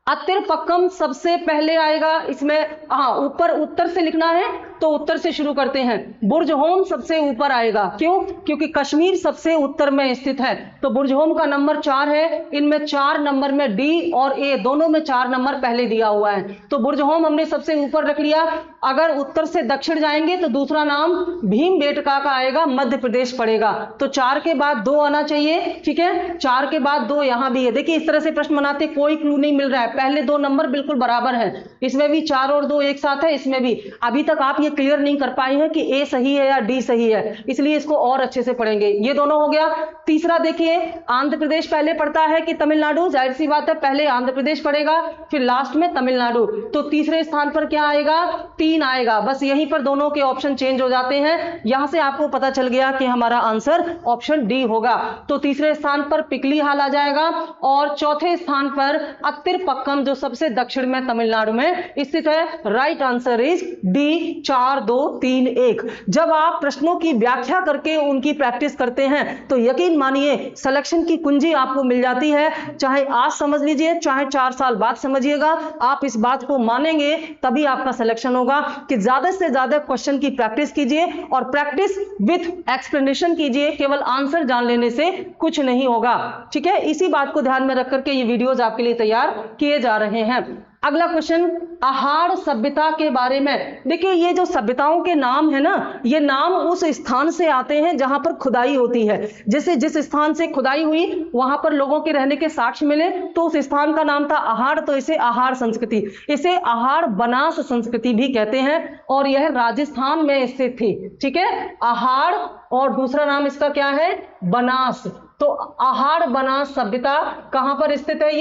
अतिरपक्कम सबसे पहले आएगा इसमें। हाँ, ऊपर उत्तर से लिखना है तो उत्तर से शुरू करते हैं। बुर्ज होम सबसे ऊपर आएगा, क्यों? क्योंकि कश्मीर सबसे उत्तर में स्थित है। तो बुर्ज होम का नंबर 4 है। इनमें 4 नंबर में डी और ए दोनों में 4 नंबर पहले दिया हुआ है। तो बुर्ज होम हमने सबसे ऊपर रख लिया। अगर उत्तर से दक्षिण जाएंगे तो दूसरा नाम भीमबेटका का आएगा, मध्य प्रदेश पड़ेगा। तो 4 के बाद 2 आना चाहिए, ठीक है? 4 के बाद 2 यहां भी है। देखिए इस तरह से प्रश्न बनाते, कोई क्लू नहीं मिल रहा है। पहले 2 नंबर बिल्कुल बराबर है, इसमें भी 4 और 2 एक साथ है, इसमें भी। अभी तक आप ये क्लियर नहीं कर पाए हैं कि ए सही है या डी सही है, इसलिए इसको और अच्छे से पढ़ेंगे। ये दोनों हो गया। तीसरा देखिए, आंध्र प्रदेश पहले पड़ता है कि तमिलनाडु? जाहिर सी बात है, पहले आंध्र प्रदेश पड़ेगा, फिर लास्ट में तमिलनाडु। तो तीसरे स्थान पर क्या आएगा? 3 आएगा। बस यहीं पर दोनों के ऑप्शन चेंज हो जाते हैं। यहां से आपको पता चल गया कि हमारा आंसर ऑप्शन डी होगा। तो तीसरे स्थान पर पिकली हाल आ जाएगा और चौथे स्थान पर अतिरपक्कम जो सबसे दक्षिण में तमिलनाडु में स्थित है। Right answer is D 4 2 3 1। जब आप प्रश्नों की व्याख्या करके उनकी प्रैक्टिस करते हैं तो यकीन मानिए सिलेक्शन की कुंजी आपको मिल जाती है। चाहे आज समझ लीजिए, चाहे 4 साल बाद समझिएगा, आप इस बात को मानेंगे तभी आपका सिलेक्शन होगा। कि ज्यादा से ज्यादा क्वेश्चन की प्रैक्टिस कीजिए और प्रैक्टिस विथ एक्सप्लेनेशन कीजिए। केवल आंसर जान लेने से कुछ नहीं होगा, ठीक है? इसी बात को ध्यान में रख करके ये वीडियोज आपके लिए तैयार किए जा रहे हैं। अगला क्वेश्चन, आहार सभ्यता के बारे में। देखिए ये जो सभ्यताओं के नाम है ना, ये नाम उस स्थान से आते हैं जहां पर खुदाई होती है। जैसे जिस स्थान से खुदाई हुई वहां पर लोगों के रहने के साक्ष्य मिले तो उस स्थान का नाम था आहार, तो इसे आहार संस्कृति, इसे आहार बनास संस्कृति भी कहते हैं। और यह राजस्थान में स्थित थी, ठीक है? आहार और दूसरा नाम इसका क्या है? बनास। तो आहार बनास सभ्यता कहां पर स्थित है?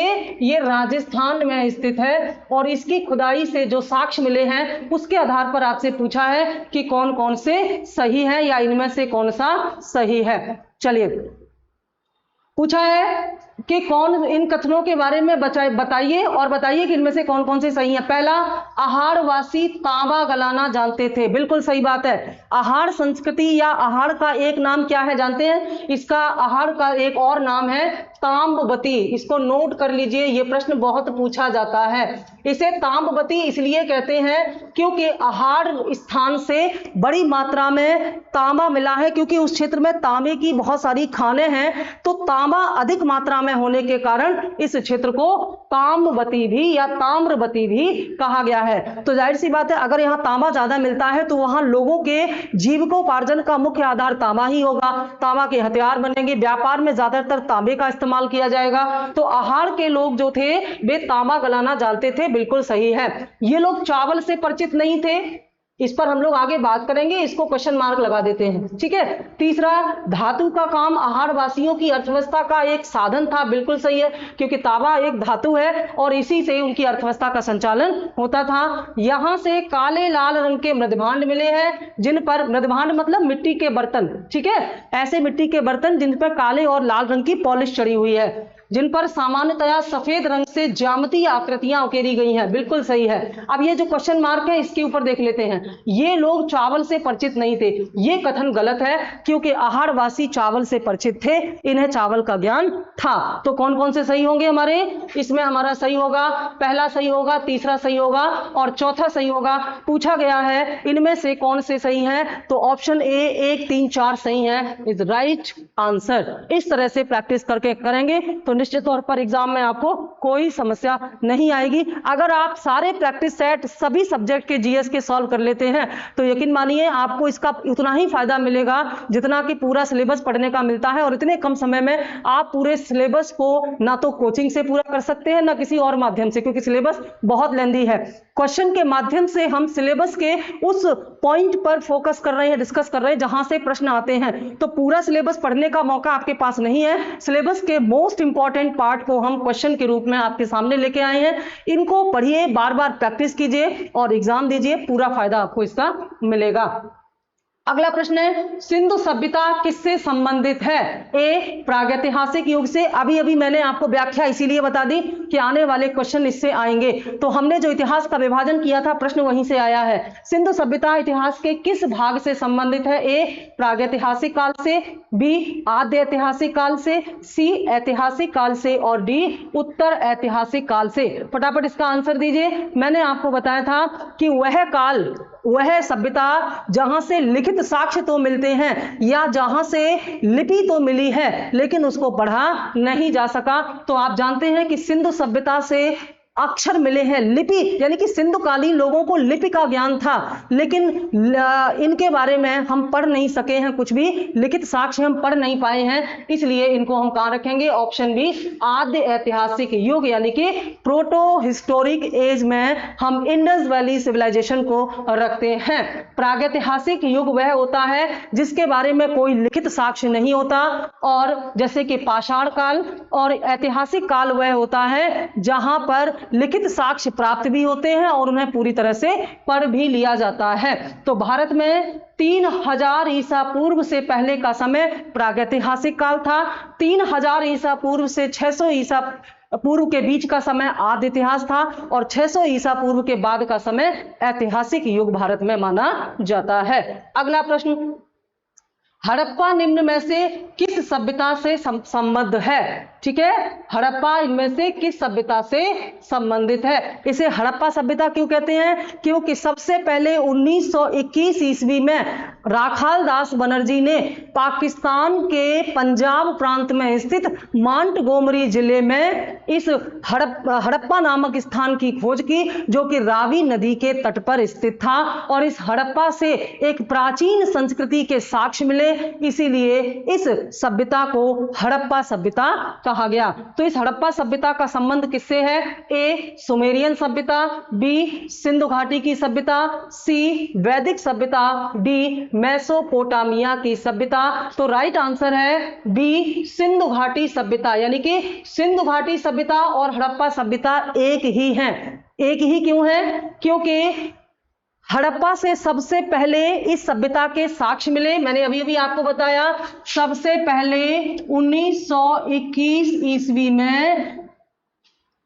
ये राजस्थान में स्थित है। और इसकी खुदाई से जो साक्ष्य मिले हैं उसके आधार पर आपसे पूछा है कि कौन कौन से सही है या इनमें से कौन सा सही है। चलिए, पूछा है कि कौन इन कथनों के बारे में बताइए और बताइए कि इनमें से कौन कौन से सही हैं। पहला, आहारवासी तांबा गलाना जानते थे। बिल्कुल सही बात है। आहार संस्कृति या आहार का एक नाम क्या है जानते हैं? इसका आहार का एक और नाम है ताम्रवती। इसको नोट कर लीजिए, यह प्रश्न बहुत पूछा जाता है। इसे ताम्रवती इसलिए कहते हैं क्योंकि आहार स्थान से बड़ी मात्रा में तांबा मिला है, क्योंकि उस क्षेत्र में तांबे की बहुत सारी खानें हैं। तो तांबा अधिक मात्रा में होने के कारण इस क्षेत्र को ताम्रवती भी या ताम्रवती भी कहा गया है। तो जाहिर सी बात है, अगर यहाँ तांबा ज्यादा मिलता है तो वहां लोगों के जीविकोपार्जन का मुख्य आधार तांबा ही होगा। तांबा के हथियार बनेंगे, व्यापार में ज्यादातर तांबे का इस्तेमाल किया जाएगा। तो आहार के लोग जो थे वे तांबा गलाना जानते थे। बिल्कुल सही है। ये लोग चावल से परिचित नहीं थे, इस पर हम लोग आगे बात करेंगे, इसको क्वेश्चन मार्क लगा देते हैं, ठीक है? तीसरा, धातु का काम आहारवासियों की अर्थव्यवस्था का एक साधन था। बिल्कुल सही है, क्योंकि तांबा एक धातु है और इसी से उनकी अर्थव्यवस्था का संचालन होता था। यहां से काले लाल रंग के मृदभांड मिले हैं, जिन पर, मृदभांड मतलब मिट्टी के बर्तन, ठीक है? ऐसे मिट्टी के बर्तन जिन पर काले और लाल रंग की पॉलिश चढ़ी हुई है। जिन पर सामान्यतया सफेद रंग से ज्यामितीय आकृतियां उकेरी गई हैं। बिल्कुल सही है। अब ये जो क्वेश्चन मार्क है इसके ऊपर देख लेते हैं। ये लोग चावल से परिचित नहीं थे, ये कथन गलत है, क्योंकि आहारवासी चावल से परिचित थे, इन्हें चावल का ज्ञान था। तो कौन कौन से सही होंगे हमारे इसमें? हमारा सही होगा, पहला सही होगा, तीसरा सही होगा और चौथा सही होगा। पूछा गया है इनमें से कौन से सही हैं, तो ऑप्शन ए 1, 3, 4 सही है, इज राइट आंसर। इस तरह से प्रैक्टिस करके करेंगे तो निश्चित तौर पर एग्जाम में आपको कोई समस्या नहीं आएगी। अगर आप सारे प्रैक्टिस सेट सभी सब्जेक्ट के जीएस के सॉल्व कर लेते हैं तो यकीन मानिए आपको इसका उतना ही फायदा मिलेगा जितना कि पूरा सिलेबस पढ़ने का मिलता है। और इतने कम समय में आप पूरे सिलेबस को ना तो कोचिंग से पूरा कर सकते हैं ना किसी और माध्यम से, क्योंकि सिलेबस बहुत लेंदी है। क्वेश्चन के माध्यम से हम सिलेबस के उस पॉइंट पर फोकस कर रहे हैं, डिस्कस कर रहे हैं जहां से प्रश्न आते हैं। तो पूरा सिलेबस पढ़ने का मौका आपके पास नहीं है। सिलेबस के मोस्ट इंपॉर्टेंट पार्ट को हम क्वेश्चन के रूप में आपके सामने लेके आए हैं। इनको पढ़िए, बार बार प्रैक्टिस कीजिए और एग्जाम दीजिए, पूरा फायदा आपको इसका मिलेगा। अगला प्रश्न है, सिंधु सभ्यता किससे संबंधित है? ए, प्रागैतिहासिक युग से। अभी अभी मैंने आपको व्याख्या इसीलिए बता दी कि आने वाले क्वेश्चन इससे आएंगे। तो हमने जो इतिहास का विभाजन किया था प्रश्न वहीं से आया है। सिंधु सभ्यता इतिहास के किस भाग से संबंधित है? ए, प्रागैतिहासिक काल से, बी, आद्य ऐतिहासिक काल से, सी, ऐतिहासिक काल से और डी, उत्तर ऐतिहासिक काल से। फटाफट इसका आंसर दीजिए। मैंने आपको बताया था कि वह काल, वह सभ्यता जहां से लिखित साक्ष्य तो मिलते हैं या जहां से लिपि तो मिली है लेकिन उसको पढ़ा नहीं जा सका। तो आप जानते हैं कि सिंधु सभ्यता से अक्षर मिले हैं, लिपि, यानी कि सिंधुकालीन लोगों को लिपि का ज्ञान था लेकिन इनके बारे में हम पढ़ नहीं सके हैं, कुछ भी लिखित साक्ष्य हम पढ़ नहीं पाए हैं, इसलिए इनको हम कहां रखेंगे? ऑप्शन बी, आद्य ऐतिहासिक युग यानी कि प्रोटो हिस्टोरिक एज में हम इंडस वैली सिविलाइजेशन को रखते हैं। प्रागैतिहासिक युग वह होता है जिसके बारे में कोई लिखित साक्ष्य नहीं होता, और जैसे कि पाषाण काल, और ऐतिहासिक काल वह होता है जहां पर लिखित साक्ष्य प्राप्त भी होते हैं और उन्हें पूरी तरह से पढ़ भी लिया जाता है। तो भारत में 3000 ईसा पूर्व से पहले का समय प्रागैतिहासिक काल था। 3000 ईसा पूर्व से 600 ईसा पूर्व के बीच का समय आद्य इतिहास था और 600 ईसा पूर्व के बाद का समय ऐतिहासिक युग भारत में माना जाता है। अगला प्रश्न, हड़प्पा निम्न में से किस सभ्यता से संबद्ध है? ठीक है, हड़प्पा इनमें से किस सभ्यता से संबंधित है? इसे हड़प्पा सभ्यता क्यों कहते हैं? क्योंकि सबसे पहले 1921 ईस्वी में राखाल दास बनर्जी ने पाकिस्तान के पंजाब प्रांत में स्थित मांटगोमरी जिले में इस हड़प्पा नामक स्थान की खोज की, जो कि रावी नदी के तट पर स्थित था। और इस हड़प्पा से एक प्राचीन संस्कृति के साक्ष्य मिले, इसीलिए इस सभ्यता को हड़प्पा सभ्यता कहा गया। तो इस हड़प्पा सभ्यता का संबंध किससे है? ए, सुमेरियन सभ्यता, बी, सिंधु घाटी की सभ्यता, सी, वैदिक सभ्यता, डी, मेसोपोटामिया की सभ्यता। तो राइट आंसर है बी, सिंधु घाटी सभ्यता, यानी कि सिंधु घाटी सभ्यता और हड़प्पा सभ्यता एक ही हैं। एक ही क्यों है? क्योंकि हड़प्पा से सबसे पहले इस सभ्यता के साक्ष्य मिले। मैंने अभी अभी आपको बताया, सबसे पहले 1921 ईस्वी में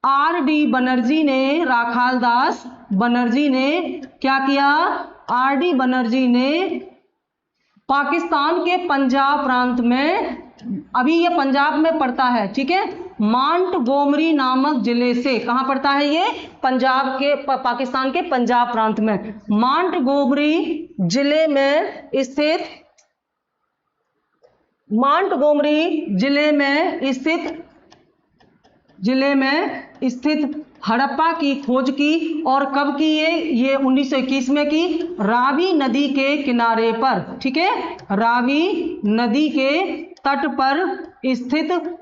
आर.डी. बनर्जी ने, राखाल दास बनर्जी ने क्या किया? आर.डी. बनर्जी ने पाकिस्तान के पंजाब प्रांत में, अभी ये पंजाब में पड़ता है, ठीक है, मांटगोमरी नामक जिले से, कहां पड़ता है ये? पंजाब के, पाकिस्तान के पंजाब प्रांत में, मांटगोमरी जिले में स्थित, मांटगोमरी जिले में स्थित हड़प्पा की खोज की। और कब की ये 1921 में की, रावी नदी के किनारे पर, ठीक है, रावी नदी के तट पर स्थित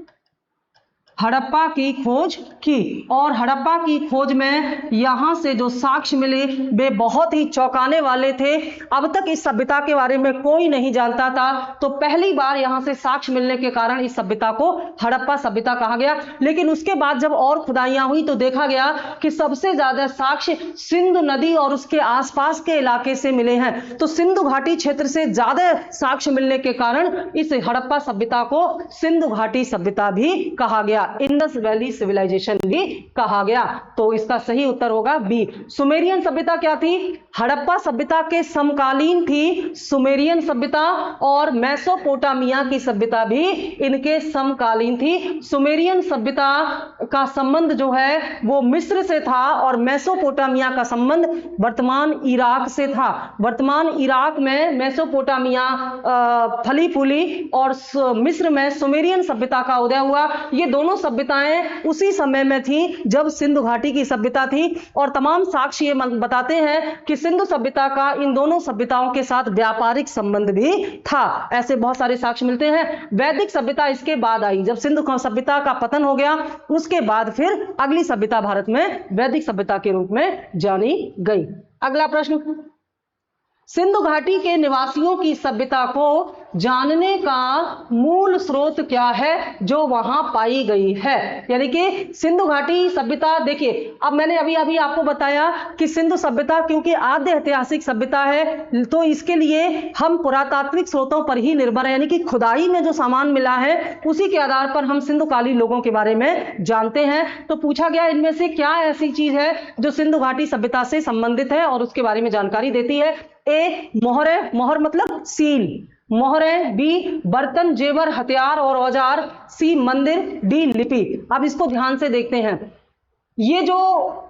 हड़प्पा की खोज की। और हड़प्पा की खोज में यहां से जो साक्ष्य मिले वे बहुत ही चौंकाने वाले थे। अब तक इस सभ्यता के बारे में कोई नहीं जानता था, तो पहली बार यहां से साक्ष्य मिलने के कारण इस सभ्यता को हड़प्पा सभ्यता कहा गया। लेकिन उसके बाद जब और खुदाइयां हुई तो देखा गया कि सबसे ज्यादा साक्ष्य सिंधु नदी और उसके आसपास के इलाके से मिले हैं। तो सिंधु घाटी क्षेत्र से ज्यादा साक्ष्य मिलने के कारण इस हड़प्पा सभ्यता को सिंधु घाटी सभ्यता भी कहा गया। इंडस वैली सिविलाइजेशन भी कहा गया। तो इसका सही उत्तर होगा बी। सुमेरियन सभ्यता क्या थी? हड़प्पा सभ्यता के समकालीन थी सुमेरियन सभ्यता, और मेसोपोटामिया की सभ्यता भी इनके समकालीन थी। सुमेरियन सभ्यता का संबंध जो है वो मिस्र से था, और मेसोपोटामिया का संबंध वर्तमान इराक से था। वर्तमान इराक में मेसोपोटामिया फली फूली, और मिस्र में सुमेरियन सभ्यता का उदय हुआ। ये दोनों सभ्यताएं उसी समय में थी जब सिंधु घाटी की सभ्यता थी, और तमाम साक्ष्य ये बताते हैं कि सिंधु सभ्यता का इन दोनों सभ्यताओं के साथ व्यापारिक संबंध भी था। ऐसे बहुत सारे साक्ष्य मिलते हैं। वैदिक सभ्यता इसके बाद आई, जब सिंधु सभ्यता का पतन हो गया उसके बाद फिर अगली सभ्यता भारत में वैदिक सभ्यता के रूप में जानी गई। अगला प्रश्न, सिंधु घाटी के निवासियों की सभ्यता को जानने का मूल स्रोत क्या है जो वहां पाई गई है? यानी कि सिंधु घाटी सभ्यता, देखिए अब मैंने अभी आपको बताया कि सिंधु सभ्यता क्योंकि आद्य ऐतिहासिक सभ्यता है, तो इसके लिए हम पुरातात्विक स्रोतों पर ही निर्भर है, यानी कि खुदाई में जो सामान मिला है उसी के आधार पर हम सिंधुकालीन लोगों के बारे में जानते हैं। तो पूछा गया इनमें से क्या ऐसी चीज है जो सिंधु घाटी सभ्यता से संबंधित है और उसके बारे में जानकारी देती है? ए, मोहरें, मोहर मतलब सील, मोहरें। बी, बर्तन, जेवर, हथियार और औजार। सी, मंदिर। डी, लिपि। अब इसको ध्यान से देखते हैं। ये जो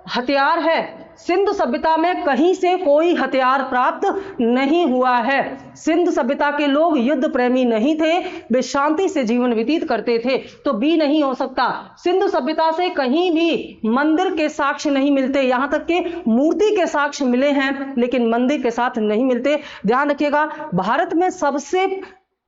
हथियार है, सिंधु सभ्यता में कहीं से कोई हथियार प्राप्त नहीं हुआ है। सिंधु सभ्यता के लोग युद्ध प्रेमी नहीं थे, वे शांति से जीवन व्यतीत करते थे, तो बी नहीं हो सकता। सिंधु सभ्यता से कहीं भी मंदिर के साक्ष्य नहीं मिलते, यहां तक कि मूर्ति के साक्ष्य मिले हैं लेकिन मंदिर के साथ नहीं मिलते। ध्यान रखिएगा, भारत में सबसे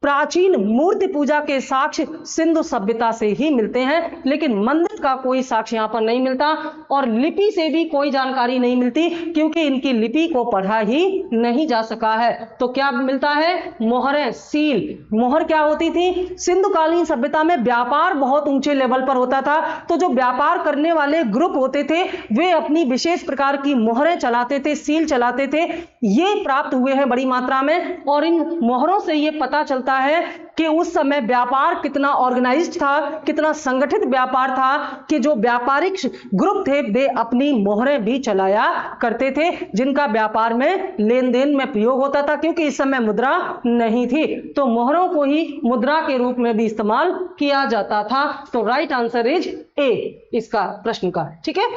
प्राचीन मूर्ति पूजा के साक्ष्य सिंधु सभ्यता से ही मिलते हैं, लेकिन मंदिर का कोई साक्ष्य यहां पर नहीं मिलता, और लिपि से भी कोई जानकारी नहीं मिलती क्योंकि इनकी लिपि को पढ़ा ही नहीं जा सका है। तो क्या मिलता है? मोहरें, सील। मोहर क्या होती थी? सिंधुकालीन सभ्यता में व्यापार बहुत ऊंचे लेवल पर होता था, तो जो व्यापार करने वाले ग्रुप होते थे वे अपनी विशेष प्रकार की मोहरें चलाते थे, सील चलाते थे। ये प्राप्त हुए हैं बड़ी मात्रा में, और इन मोहरों से ये पता चलता है कि उस समय व्यापार कितना ऑर्गेनाइज्ड था, कितना संगठित व्यापार था, कि जो व्यापारिक ग्रुप थे वे अपनी मोहरें भी चलाया करते थे, जिनका व्यापार में लेन देन में प्रयोग होता था, क्योंकि इस समय मुद्रा नहीं थी, तो मोहरों को ही मुद्रा के रूप में भी इस्तेमाल किया जाता था। तो राइट आंसर इज ए इसका प्रश्न का। ठीक है,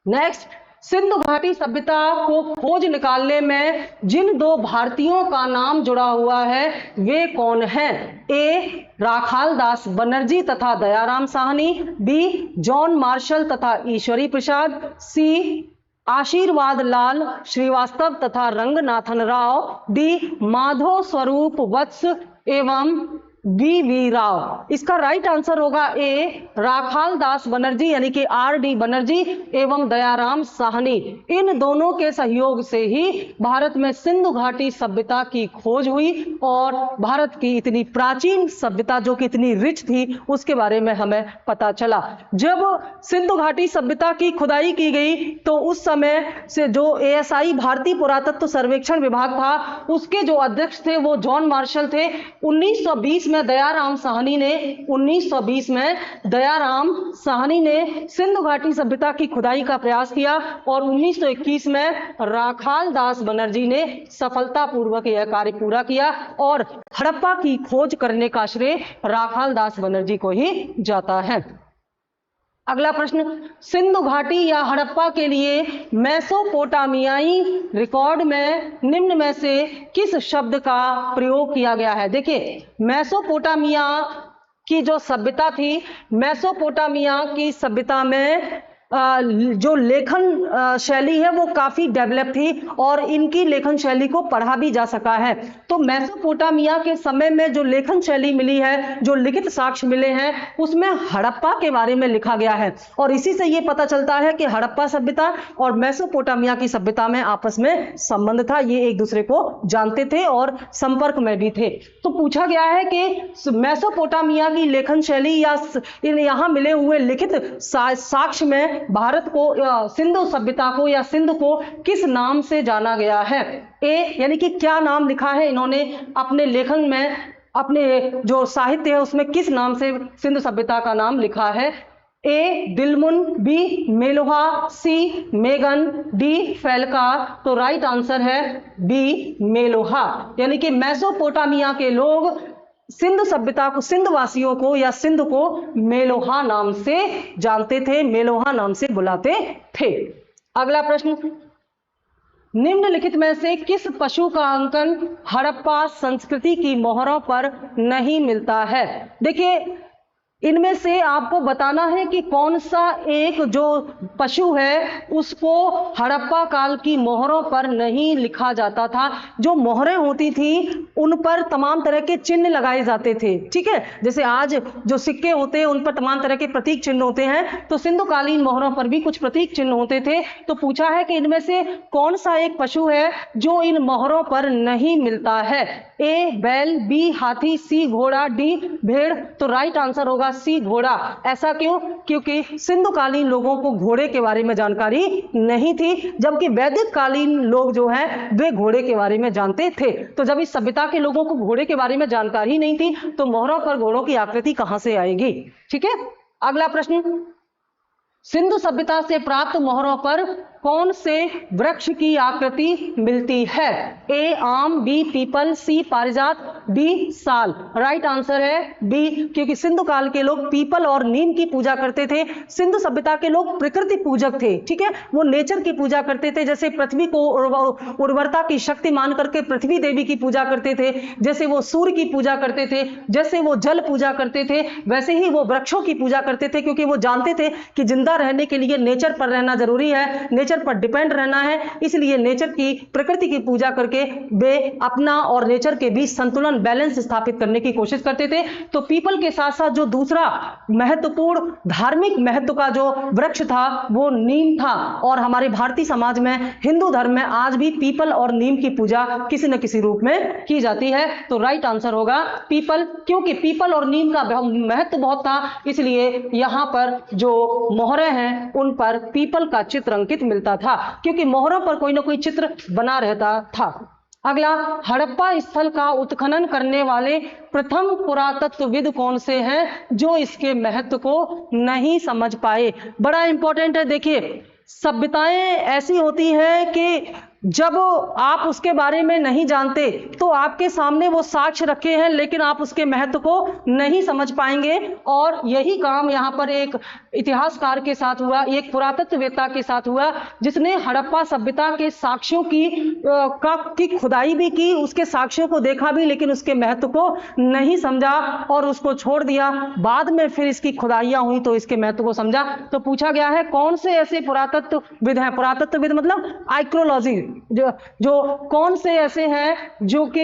नेक्स्ट, सिंधु घाटी सभ्यता को खोज निकालने में जिन दो भारतीयों का नाम जुड़ा हुआ है वे कौन हैं? ए, राखाल दास बनर्जी तथा Dayaram Sahni. B, John Marshall तथा ईश्वरी प्रसाद। सी, आशीर्वाद लाल श्रीवास्तव तथा रंगनाथन राव। डी, माधव स्वरूप वत्स एवं वी राव। इसका राइट आंसर होगा ए, राखाल दास बनर्जी यानी कि आर डी बनर्जी एवं दयाराम साहनी। इन दोनों के सहयोग से ही भारत में सिंधु घाटी सभ्यता की खोज हुई, और भारत की इतनी प्राचीन सभ्यता जो कि इतनी रिच थी उसके बारे में हमें पता चला। जब सिंधु घाटी सभ्यता की खुदाई की गई तो उस समय से जो ASI भारतीय पुरातत्व सर्वेक्षण विभाग था उसके जो अध्यक्ष थे वो जॉन मार्शल थे। 1920 में दयाराम साहनी ने सिंधु घाटी सभ्यता की खुदाई का प्रयास किया, और 1921 में राखाल दास बनर्जी ने सफलतापूर्वक यह कार्य पूरा किया, और हड़प्पा की खोज करने का श्रेय राखाल दास बनर्जी को ही जाता है। अगला प्रश्न, सिंधु घाटी या हड़प्पा के लिए मेसोपोटामियाई रिकॉर्ड में निम्न में से किस शब्द का प्रयोग किया गया है? देखिए, मेसोपोटामिया की जो सभ्यता थी, मेसोपोटामिया की सभ्यता में जो लेखन शैली है वो काफी डेवलप थी, और इनकी लेखन शैली को पढ़ा भी जा सका है। तो मेसोपोटामिया के समय में जो लेखन शैली मिली है, जो लिखित साक्ष्य मिले हैं, उसमें हड़प्पा के बारे में लिखा गया है, और इसी से ये पता चलता है कि हड़प्पा सभ्यता और मेसोपोटामिया की सभ्यता में आपस में संबंध था, ये एक दूसरे को जानते थे और संपर्क में भी थे। तो पूछा गया है कि मेसोपोटामिया की लेखन शैली या यहाँ मिले हुए लिखित साक्ष्य में भारत को, सिंधु सभ्यता को या सिंधु को किस नाम से जाना गया है? ए, यानी कि क्या नाम लिखा है इन्होंने अपने लेखन में अपने जो साहित्य है उसमें किस नाम से सिंधु सभ्यता का नाम लिखा है? ए दिलमुन, बी मेलोहा, सी मेगन, डी फैल्का। तो राइट आंसर है बी मेलोहा। यानी कि मेसोपोटामिया के लोग सिंधु सभ्यता को, सिंध वासियों को या सिंध को मेलोहा नाम से जानते थे, मेलोहा नाम से बुलाते थे। अगला प्रश्न, निम्नलिखित में से किस पशु का अंकन हड़प्पा संस्कृति की मोहरों पर नहीं मिलता है? देखिए, इनमें से आपको बताना है कि कौन सा एक जो पशु है उसको हड़प्पा काल की मोहरों पर नहीं लिखा जाता था। जो मोहरें होती थी उन पर तमाम तरह के चिन्ह लगाए जाते थे, ठीक है। जैसे आज जो सिक्के होते हैं उन पर तमाम तरह के प्रतीक चिन्ह होते हैं, तो सिंधुकालीन मोहरों पर भी कुछ प्रतीक चिन्ह होते थे। तो पूछा है कि इनमें से कौन सा एक पशु है जो इन मोहरों पर नहीं मिलता है? ए बैल, बी हाथी, सी घोड़ा, डी भेड़। तो राइट आंसर होगा सी घोड़ा। ऐसा क्यों? क्योंकि सिंधुकालीन लोगों को घोड़े के बारे में जानकारी नहीं थी, जबकि वैदिक कालीन लोग जो हैं वे घोड़े के बारे में जानते थे। तो जब इस सभ्यता के लोगों को घोड़े के बारे में जानकारी नहीं थी तो मोहरों पर घोड़ों की आकृति कहां से आएगी? ठीक है। अगला प्रश्न, सिंधु सभ्यता से प्राप्त मोहरों पर कौन से वृक्ष की आकृति मिलती है? ए आम, बी पीपल, सी पारिजात, डी साल। राइट आंसर है बी, क्योंकि सिंधु काल के लोग पीपल और नीम की पूजा करते थे। सिंधु सभ्यता के लोग प्रकृति पूजक थे, ठीक है। वो नेचर की पूजा करते थे, जैसे पृथ्वी को उर्वरता की शक्ति मान करके पृथ्वी देवी की पूजा करते थे, जैसे वो सूर्य की पूजा करते थे, जैसे वो जल पूजा करते थे, वैसे ही वो वृक्षों की पूजा करते थे, क्योंकि वो जानते थे कि जिंदा रहने के लिए नेचर पर रहना जरूरी है, नेचर पर डिपेंड रहना है। इसलिए नेचर की, प्रकृति की पूजा करके वे अपना और नेचर के बीच संतुलन, बैलेंस स्थापित करने की कोशिश करते थे। तो पीपल के साथ साथ जो दूसरा महत्वपूर्ण धार्मिक महत्व का जो वृक्ष था वो नीम था। और हमारे भारतीय समाज में, हिंदू धर्म में आज भी पीपल और नीम की पूजा किसी न किसी रूप में की जाती है। तो राइट आंसर होगा पीपल, क्योंकि पीपल और नीम का महत्व बहुत था, इसलिए यहां पर जो मोहरें हैं उन पर पीपल का चित्र अंकित मिलता था, क्योंकि मोहरों पर कोई ना कोई चित्र बना रहता था। अगला, हड़प्पा स्थल का उत्खनन करने वाले प्रथम पुरातत्वविद कौन से हैं जो इसके महत्व को नहीं समझ पाए? बड़ा इंपॉर्टेंट है। देखिए, सभ्यताएं ऐसी होती हैं कि जब आप उसके बारे में नहीं जानते तो आपके सामने वो साक्ष्य रखे हैं, लेकिन आप उसके महत्व को नहीं समझ पाएंगे। और यही काम यहाँ पर एक इतिहासकार के साथ हुआ, एक पुरातत्ववेत्ता के साथ हुआ, जिसने हड़प्पा सभ्यता के साक्ष्यों की खुदाई भी की, उसके साक्ष्यों को देखा भी, लेकिन उसके महत्व को नहीं समझा और उसको छोड़ दिया। बाद में फिर इसकी खुदाइयां हुई तो इसके महत्व को समझा। तो पूछा गया है कौन से ऐसे पुरातत्वविद हैं, पुरातत्वविद मतलब आर्कियोलॉजी, जो कौन से ऐसे हैं जो कि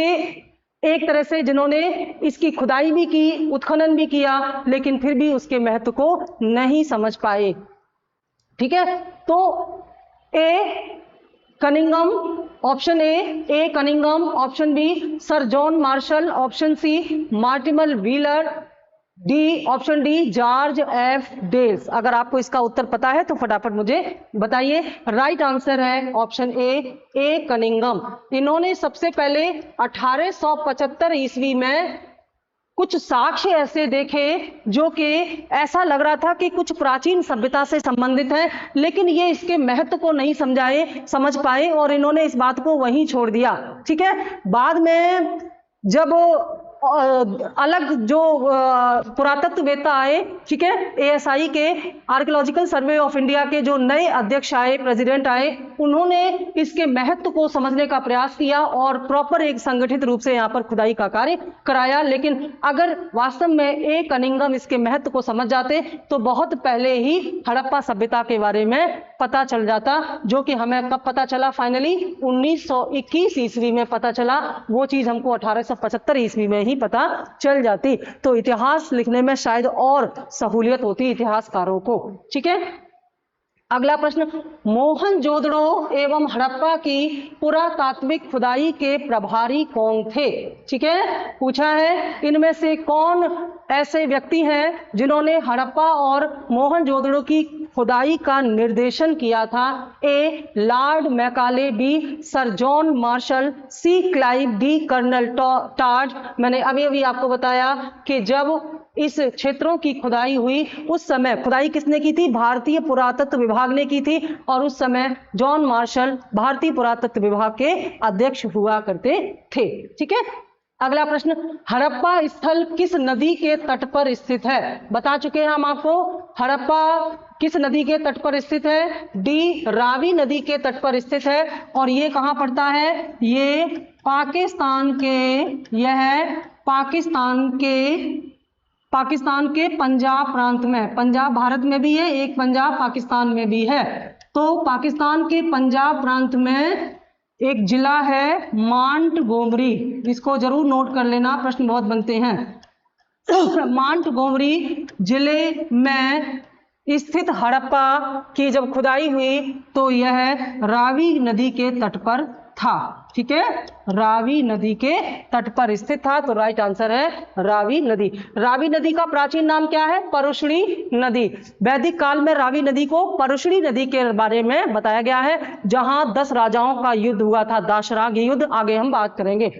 एक तरह से जिन्होंने इसकी खुदाई भी की, उत्खनन भी किया, लेकिन फिर भी उसके महत्व को नहीं समझ पाए। ठीक है। तो A Cunningham, option A Cunningham, option B sir John Marshall, option C Mortimer Wheeler, D option D George F Dales. अगर आपको इसका उत्तर पता है तो फटाफट मुझे बताइए। राइट आंसर है ऑप्शन ए कनिंगम। इन्होंने सबसे पहले 1875 ईस्वी में कुछ साक्ष्य ऐसे देखे जो कि ऐसा लग रहा था कि कुछ प्राचीन सभ्यता से संबंधित है, लेकिन ये इसके महत्व को नहीं समझ पाए और इन्होंने इस बात को वहीं छोड़ दिया। ठीक है। बाद में जब अलग जो पुरातत्ववेत्ता आए, ठीक है, एएसआई के, आर्कियोलॉजिकल सर्वे ऑफ इंडिया के जो नए अध्यक्ष आए, प्रेसिडेंट आए, उन्होंने इसके महत्व को समझने का प्रयास किया और प्रॉपर एक संगठित रूप से यहाँ पर खुदाई का कार्य कराया। लेकिन अगर वास्तव में ए कनिंगम इसके महत्व को समझ जाते तो बहुत पहले ही हड़प्पा सभ्यता के बारे में पता चल जाता, जो कि हमें कब पता चला? फाइनली 1921 ईस्वी में पता चला। वो चीज हमको 1875 ईस्वी में ही पता चल जाती, तो इतिहास लिखने में शायद और सहूलियत होती इतिहासकारों को। ठीक है। अगला प्रश्न, मोहनजोदड़ो एवं हड़प्पा की पुरातात्विक खुदाई के प्रभारी कौन थे? ठीक है, पूछा है इनमें से कौन ऐसे व्यक्ति हैं जिन्होंने हड़प्पा और मोहनजोदड़ो की खुदाई का निर्देशन किया था? A lord Macaulay, B sir John Marshall, C Clive, D colonel Tod. मैंने अभी अभी आपको बताया कि जब इस क्षेत्रों की खुदाई हुई उस समय खुदाई किसने की थी? भारतीय पुरातत्व विभाग ने की थी, और उस समय जॉन मार्शल भारतीय पुरातत्व विभाग के अध्यक्ष हुआ करते थे। ठीक है, अगला प्रश्न, हड़प्पा स्थल किस नदी के तट पर स्थित है? बता चुके हैं हम आपको, हड़प्पा किस नदी के तट पर स्थित है? डी रावी नदी के तट पर स्थित है। और ये कहाँ पड़ता है? ये पाकिस्तान के पंजाब प्रांत में, पंजाब भारत में भी है, एक पंजाब पाकिस्तान में भी है। तो पाकिस्तान के पंजाब प्रांत में एक जिला है मांटगोमरी, इसको जरूर नोट कर लेना, प्रश्न बहुत बनते हैं। मांटगोमरी जिले में स्थित हड़प्पा की जब खुदाई हुई तो यह रावी नदी के तट पर था। ठीक है, रावी नदी के तट पर स्थित था, तो राइट आंसर है रावी नदी। रावी नदी का प्राचीन नाम क्या है? परुष्णी नदी। वैदिक काल में रावी नदी को परुष्णी नदी के बारे में बताया गया है, जहां 10 राजाओं का युद्ध हुआ था, दाशराग युद्ध। आगे हम बात करेंगे।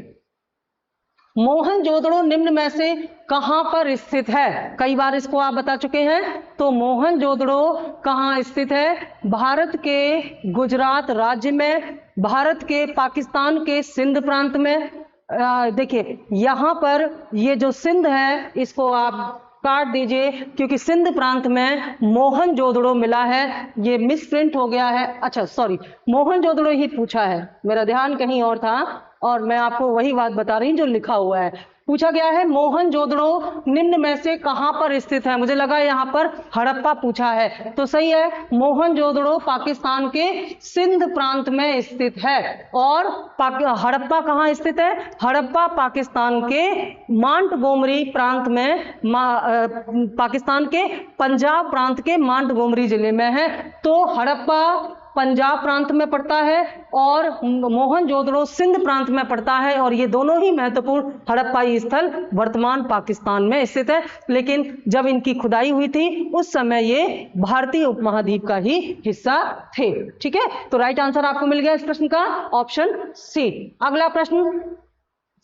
मोहनजोदड़ो निम्न में से कहां पर स्थित है? कई बार इसको आप बता चुके हैं। तो मोहनजोदड़ो कहां स्थित है? भारत के गुजरात राज्य में, भारत के पाकिस्तान के सिंध प्रांत में। देखिए यहां पर ये जो सिंध है इसको आप काट दीजिए, क्योंकि सिंध प्रांत में मोहनजोदड़ो मिला है, ये मिसप्रिंट हो गया है। अच्छा सॉरी, मोहनजोदड़ो ही पूछा है, मेरा ध्यान कहीं और था और मैं आपको वही बात बता रही हूं जो लिखा हुआ है। पूछा गया है मोहनजोदड़ो निम्न में से कहां पर स्थित है? मुझे लगा यहां पर हड़प्पा पूछा है, तो सही है, मोहनजोदड़ो पाकिस्तान के सिंध प्रांत में स्थित है। और हड़प्पा कहां स्थित है? हड़प्पा पाकिस्तान के मांटगोमरी प्रांत में, पाकिस्तान के पंजाब प्रांत के मांटगोमरी जिले में है। तो हड़प्पा पंजाब प्रांत में पड़ता है और मोहनजोदड़ो सिंध प्रांत में पड़ता है, और ये दोनों ही महत्वपूर्ण हड़प्पाई स्थल वर्तमान पाकिस्तान में स्थित है। लेकिन जब इनकी खुदाई हुई थी उस समय ये भारतीय उपमहाद्वीप का ही हिस्सा थे। ठीक है, तो राइट आंसर आपको मिल गया इस प्रश्न का, ऑप्शन सी। अगला प्रश्न,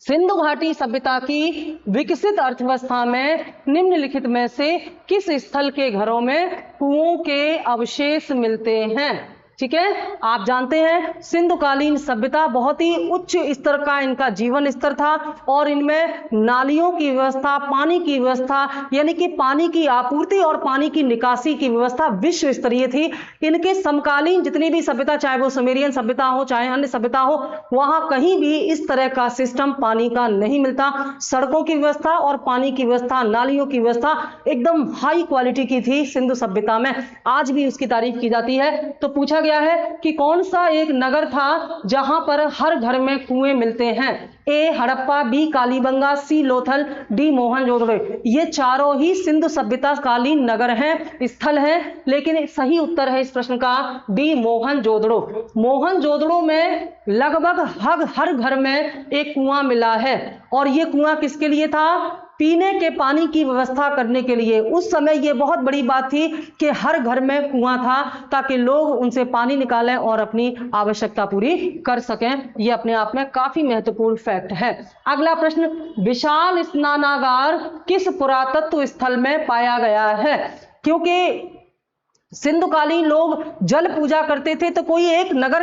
सिंधु घाटी सभ्यता की विकसित अर्थव्यवस्था में निम्नलिखित में से किस स्थल के घरों में कुओं के अवशेष मिलते हैं? ठीक है, आप जानते हैं सिंधुकालीन सभ्यता बहुत ही उच्च स्तर का इनका जीवन स्तर था, और इनमें नालियों की व्यवस्था, पानी की व्यवस्था, यानी कि पानी की आपूर्ति और पानी की निकासी की व्यवस्था विश्व स्तरीय थी। इनके समकालीन जितनी भी सभ्यता, चाहे वो सुमेरियन सभ्यता हो चाहे अन्य सभ्यता हो, वहां कहीं भी इस तरह का सिस्टम पानी का नहीं मिलता। सड़कों की व्यवस्था और पानी की व्यवस्था, नालियों की व्यवस्था एकदम हाई क्वालिटी की थी सिंधु सभ्यता में, आज भी उसकी तारीफ की जाती है। तो पूछा गया है कि कौन सा एक नगर था जहां पर हर घर में कुएं मिलते हैं? ए हड़प्पा, बी कालीबंगा, सी लोथल, डी मोहनजोदड़ो। ये चारों ही सिंधु सभ्यता कालीन नगर हैं, स्थल हैं, लेकिन सही उत्तर है इस प्रश्न का डी मोहनजोदड़ो। मोहनजोदड़ो में लगभग हर घर में एक कुआं मिला है, और ये कुआं किसके लिए था? पीने के पानी की व्यवस्था करने के लिए। उस समय ये बहुत बड़ी बात थी कि हर घर में कुआं था, ताकि लोग उनसे पानी निकालें और अपनी आवश्यकता पूरी कर सकें। ये अपने आप में काफी महत्वपूर्ण फैक्ट है। अगला प्रश्न, विशाल स्नानागार किस पुरातत्व स्थल में पाया गया है? क्योंकि सिंधुकालीन लोग जल पूजा करते थे, तो कोई एक नगर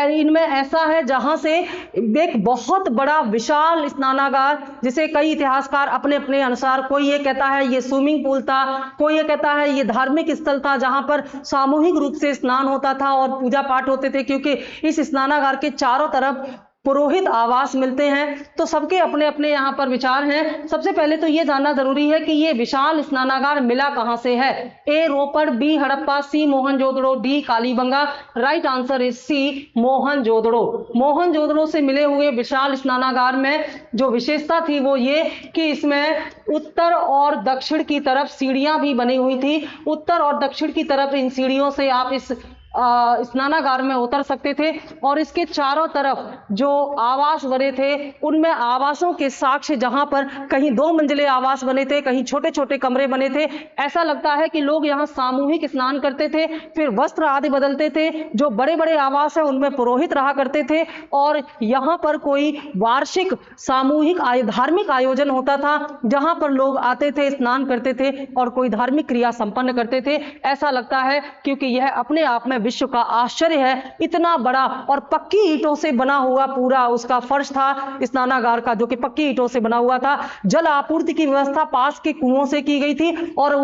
इनमें ऐसा है जहां से एक बहुत बड़ा विशाल स्नानागार, जिसे कई इतिहासकार अपने अपने अनुसार, कोई ये कहता है ये स्विमिंग पूल था, कोई ये कहता है ये धार्मिक स्थल था जहां पर सामूहिक रूप से स्नान होता था और पूजा पाठ होते थे, क्योंकि इस स्नानागार के चारों तरफ पुरोहित आवास मिलते हैं। तो सबके अपने अपने यहाँ पर विचार हैं। सबसे पहले तो ये जानना जरूरी है कि ये विशाल स्नानागार मिला कहां से है? A Ropar, B Harappa, C Mohenjodaro, D Kalibangan. Right answer is C Mohenjodaro. Mohenjodaro से मिले हुए विशाल स्नानागार में जो विशेषता थी वो ये कि इसमें उत्तर और दक्षिण की तरफ सीढ़ियां भी बनी हुई थी। उत्तर और दक्षिण की तरफ इन सीढ़ियों से आप इस स्नानागार में उतर सकते थे और इसके चारों तरफ जो आवास बने थे उनमें आवासों के साक्ष्य, जहां पर कहीं 2 मंजिले आवास बने थे, कहीं छोटे छोटे कमरे बने थे। ऐसा लगता है कि लोग यहाँ सामूहिक स्नान करते थे, फिर वस्त्र आदि बदलते थे। जो बड़े बड़े आवास है उनमें पुरोहित रहा करते थे और यहाँ पर कोई वार्षिक सामूहिक धार्मिक आयोजन होता था जहां पर लोग आते थे, स्नान करते थे और कोई धार्मिक क्रिया संपन्न करते थे। ऐसा लगता है क्योंकि यह अपने आप में विश्व का आश्चर्य है। इतना बड़ा और पक्की ईंटों से बना हुआ पूरा उसका फर्श था स्नानागार का, जो कि पक्की ईंटों से बना हुआ था। जल आपूर्ति की व्यवस्था पास के कुओं से की गई थी और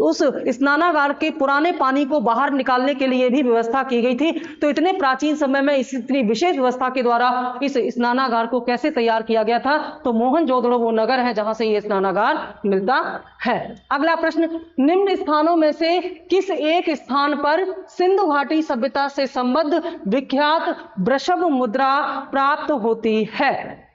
उस स्नानागार के पुराने पानी को बाहर निकालने के लिए भी व्यवस्था की गई थी। तो इतने प्राचीन समय में इतनी विशेष व्यवस्था के द्वारा इस स्नानागार को कैसे तैयार किया गया था? तो मोहनजोदड़ो वो नगर है जहां से ये स्नानागार मिलता है। अगला प्रश्न, निम्न स्थानों में से किस एक स्थान पर सिंधु घाटी सभ्यता से संबद्ध विख्यात वृषभ मुद्रा प्राप्त होती है?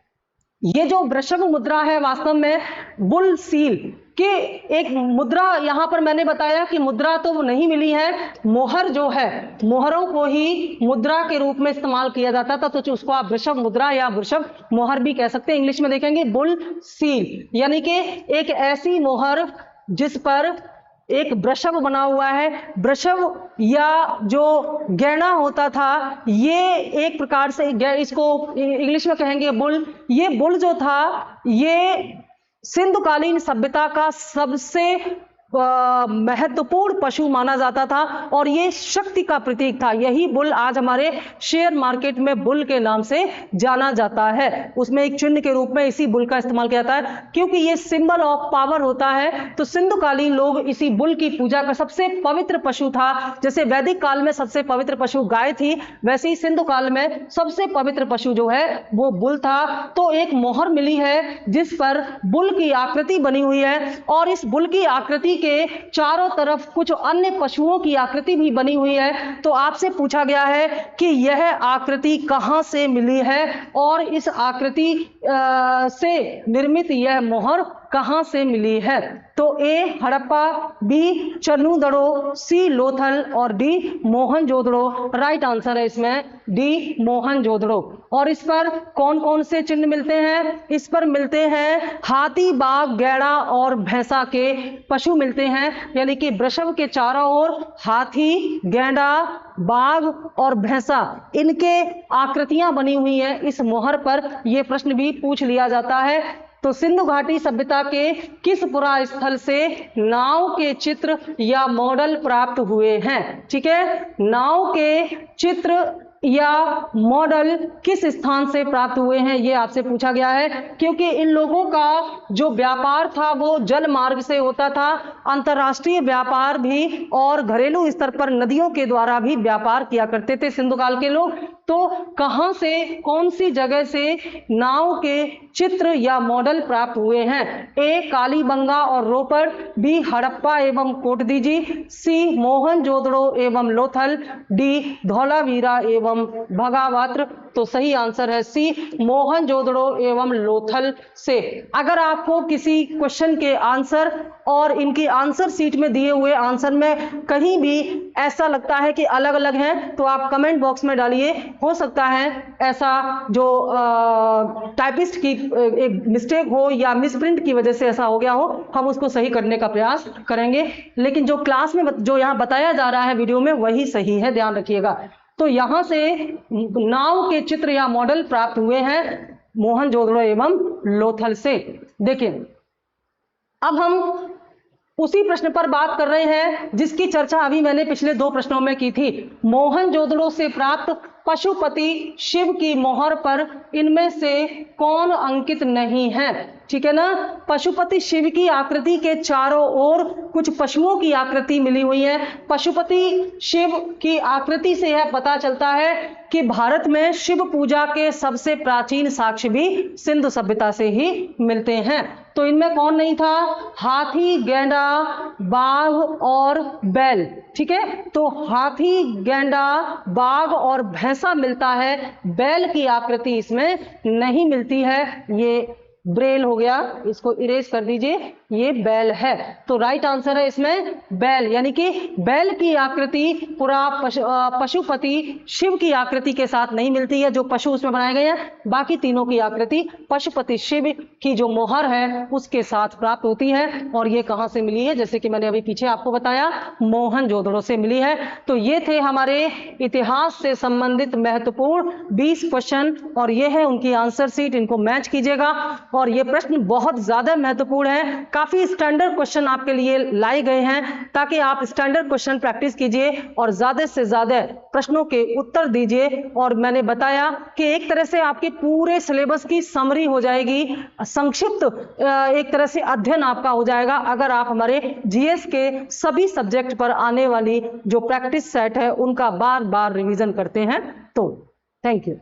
ये जो वृषभ मुद्रा है वास्तव में बुल सील कि एक मुद्रा, यहां पर मैंने बताया कि मुद्रा तो नहीं मिली है, मोहर जो है, मोहरों को ही मुद्रा के रूप में इस्तेमाल किया जाता था, तो उसको आप वृषभ मुद्रा या वृषभ मोहर भी कह सकते हैं। इंग्लिश में देखेंगे बुल सील, यानी कि एक ऐसी मोहर जिस पर एक वृषभ बना हुआ है। वृषभ या जो गैंडा होता था, ये एक प्रकार से इसको इंग्लिश में कहेंगे बुल। ये बुल जो था ये सिंधुकालीन सभ्यता का सबसे महत्वपूर्ण पशु माना जाता था और ये शक्ति का प्रतीक था। यही बुल आज हमारे शेयर मार्केट में बुल के नाम से जाना जाता है। उसमें एक चिन्ह के रूप में इसी बुल का इस्तेमाल किया जाता है क्योंकि ये सिंबल ऑफ पावर होता है। तो सिंधुकालीन लोग इसी बुल की पूजा का, सबसे पवित्र पशु था। जैसे वैदिक काल में सबसे पवित्र पशु गाय थी, वैसे ही सिंधु काल में सबसे पवित्र पशु जो है वो बुल था। तो एक मोहर मिली है जिस पर बुल की आकृति बनी हुई है और इस बुल की आकृति के चारों तरफ कुछ अन्य पशुओं की आकृति भी बनी हुई है। तो आपसे पूछा गया है कि यह आकृति कहां से मिली है और इस आकृति से निर्मित यह मोहर कहां से मिली है? तो ए हड़प्पा, बी चन्नूदड़ो, सी लोथल और डी मोहनजोदड़ो। राइट आंसर है इसमें डी मोहनजोदड़ो। और इस पर कौन कौन से चिन्ह मिलते हैं? इस पर मिलते हैं हाथी, बाघ, गैड़ा और भैंसा के पशु मिलते हैं, यानी कि वृषभ के चारों ओर हाथी, गैंडा, बाघ और भैंसा, इनके आकृतियां बनी हुई हैं इस मोहर पर। यह प्रश्न भी पूछ लिया जाता है। तो सिंधु घाटी सभ्यता के किस पुरा स्थल से नाव के चित्र या मॉडल प्राप्त हुए हैं? ठीक है, नाव के चित्र या मॉडल किस स्थान से प्राप्त हुए हैं ये आपसे पूछा गया है, क्योंकि इन लोगों का जो व्यापार था वो जल मार्ग से होता था। अंतर्राष्ट्रीय व्यापार भी और घरेलू स्तर पर नदियों के द्वारा भी व्यापार किया करते थे सिंधु काल के लोग। तो कहां से, कौन सी जगह से नाव के चित्र या मॉडल प्राप्त हुए हैं? ए कालीबंगा और रोपड़, बी हड़प्पा एवं कोटदीजी, सी मोहनजोदड़ो एवं लोथल, डी धौलावीरा एवं भगावत्र। तो सही आंसर है सी मोहनजोदड़ो एवं लोथल से। अगर आपको किसी क्वेश्चन के आंसर और इनकी आंसर शीट में दिए हुए आंसर में कहीं भी ऐसा लगता है कि अलग अलग हैं तो आप कमेंट बॉक्स में डालिए। हो सकता है ऐसा जो टाइपिस्ट की एक मिस्टेक हो या मिसप्रिंट की वजह से ऐसा हो गया हो, हम उसको सही करने का प्रयास करेंगे। लेकिन जो क्लास में जो यहाँ बताया जा रहा है वीडियो में वही सही है, ध्यान रखिएगा। तो यहां से नाव के चित्र या मॉडल प्राप्त हुए हैं मोहनजोदड़ो एवं लोथल से। देखिए, अब हम उसी प्रश्न पर बात कर रहे हैं जिसकी चर्चा अभी मैंने पिछले 2 प्रश्नों में की थी। मोहनजोदड़ो से प्राप्त पशुपति शिव की मोहर पर इनमें से कौन अंकित नहीं है? ठीक है ना, पशुपति शिव की आकृति के चारों ओर कुछ पशुओं की आकृति मिली हुई है। पशुपति शिव की आकृति से यह पता चलता है कि भारत में शिव पूजा के सबसे प्राचीन साक्ष्य भी सिंधु सभ्यता से ही मिलते हैं। तो इनमें कौन नहीं था? हाथी, गैंडा, बाघ और बैल। ठीक है, तो हाथी, गैंडा, बाघ और भैंसा मिलता है, बैल की आकृति इसमें नहीं मिलती है। ये ब्रेल हो गया, इसको इरेज कर दीजिए, ये बैल है, तो राइट आंसर है इसमें बैल, यानी कि बैल की आकृति पूरा पशुपति शिव की आकृति के साथ नहीं मिलती है, जो पशु उसमें बनाए गए हैं, बाकी तीनों की आकृति पशुपति शिव की जो मोहर है उसके साथ प्राप्त होती है। और ये कहां से मिली है, जैसे कि मैंने अभी पीछे आपको बताया, मोहनजोदड़ो से मिली है। तो ये थे हमारे इतिहास से संबंधित महत्वपूर्ण 20 क्वेश्चन, और ये है उनकी आंसर शीट, इनको मैच कीजिएगा। और ये प्रश्न बहुत ज्यादा महत्वपूर्ण है, काफी स्टैंडर्ड क्वेश्चन आपके लिए लाए गए हैं, ताकि आप स्टैंडर्ड क्वेश्चन प्रैक्टिस कीजिए और ज्यादा से ज्यादा प्रश्नों के उत्तर दीजिए। और मैंने बताया कि एक तरह से आपके पूरे सिलेबस की समरी हो जाएगी, संक्षिप्त एक तरह से अध्ययन आपका हो जाएगा, अगर आप हमारे जीएस के सभी सब्जेक्ट पर आने वाली जो प्रैक्टिस सेट है उनका बार बार रिवीजन करते हैं तो। Thank you.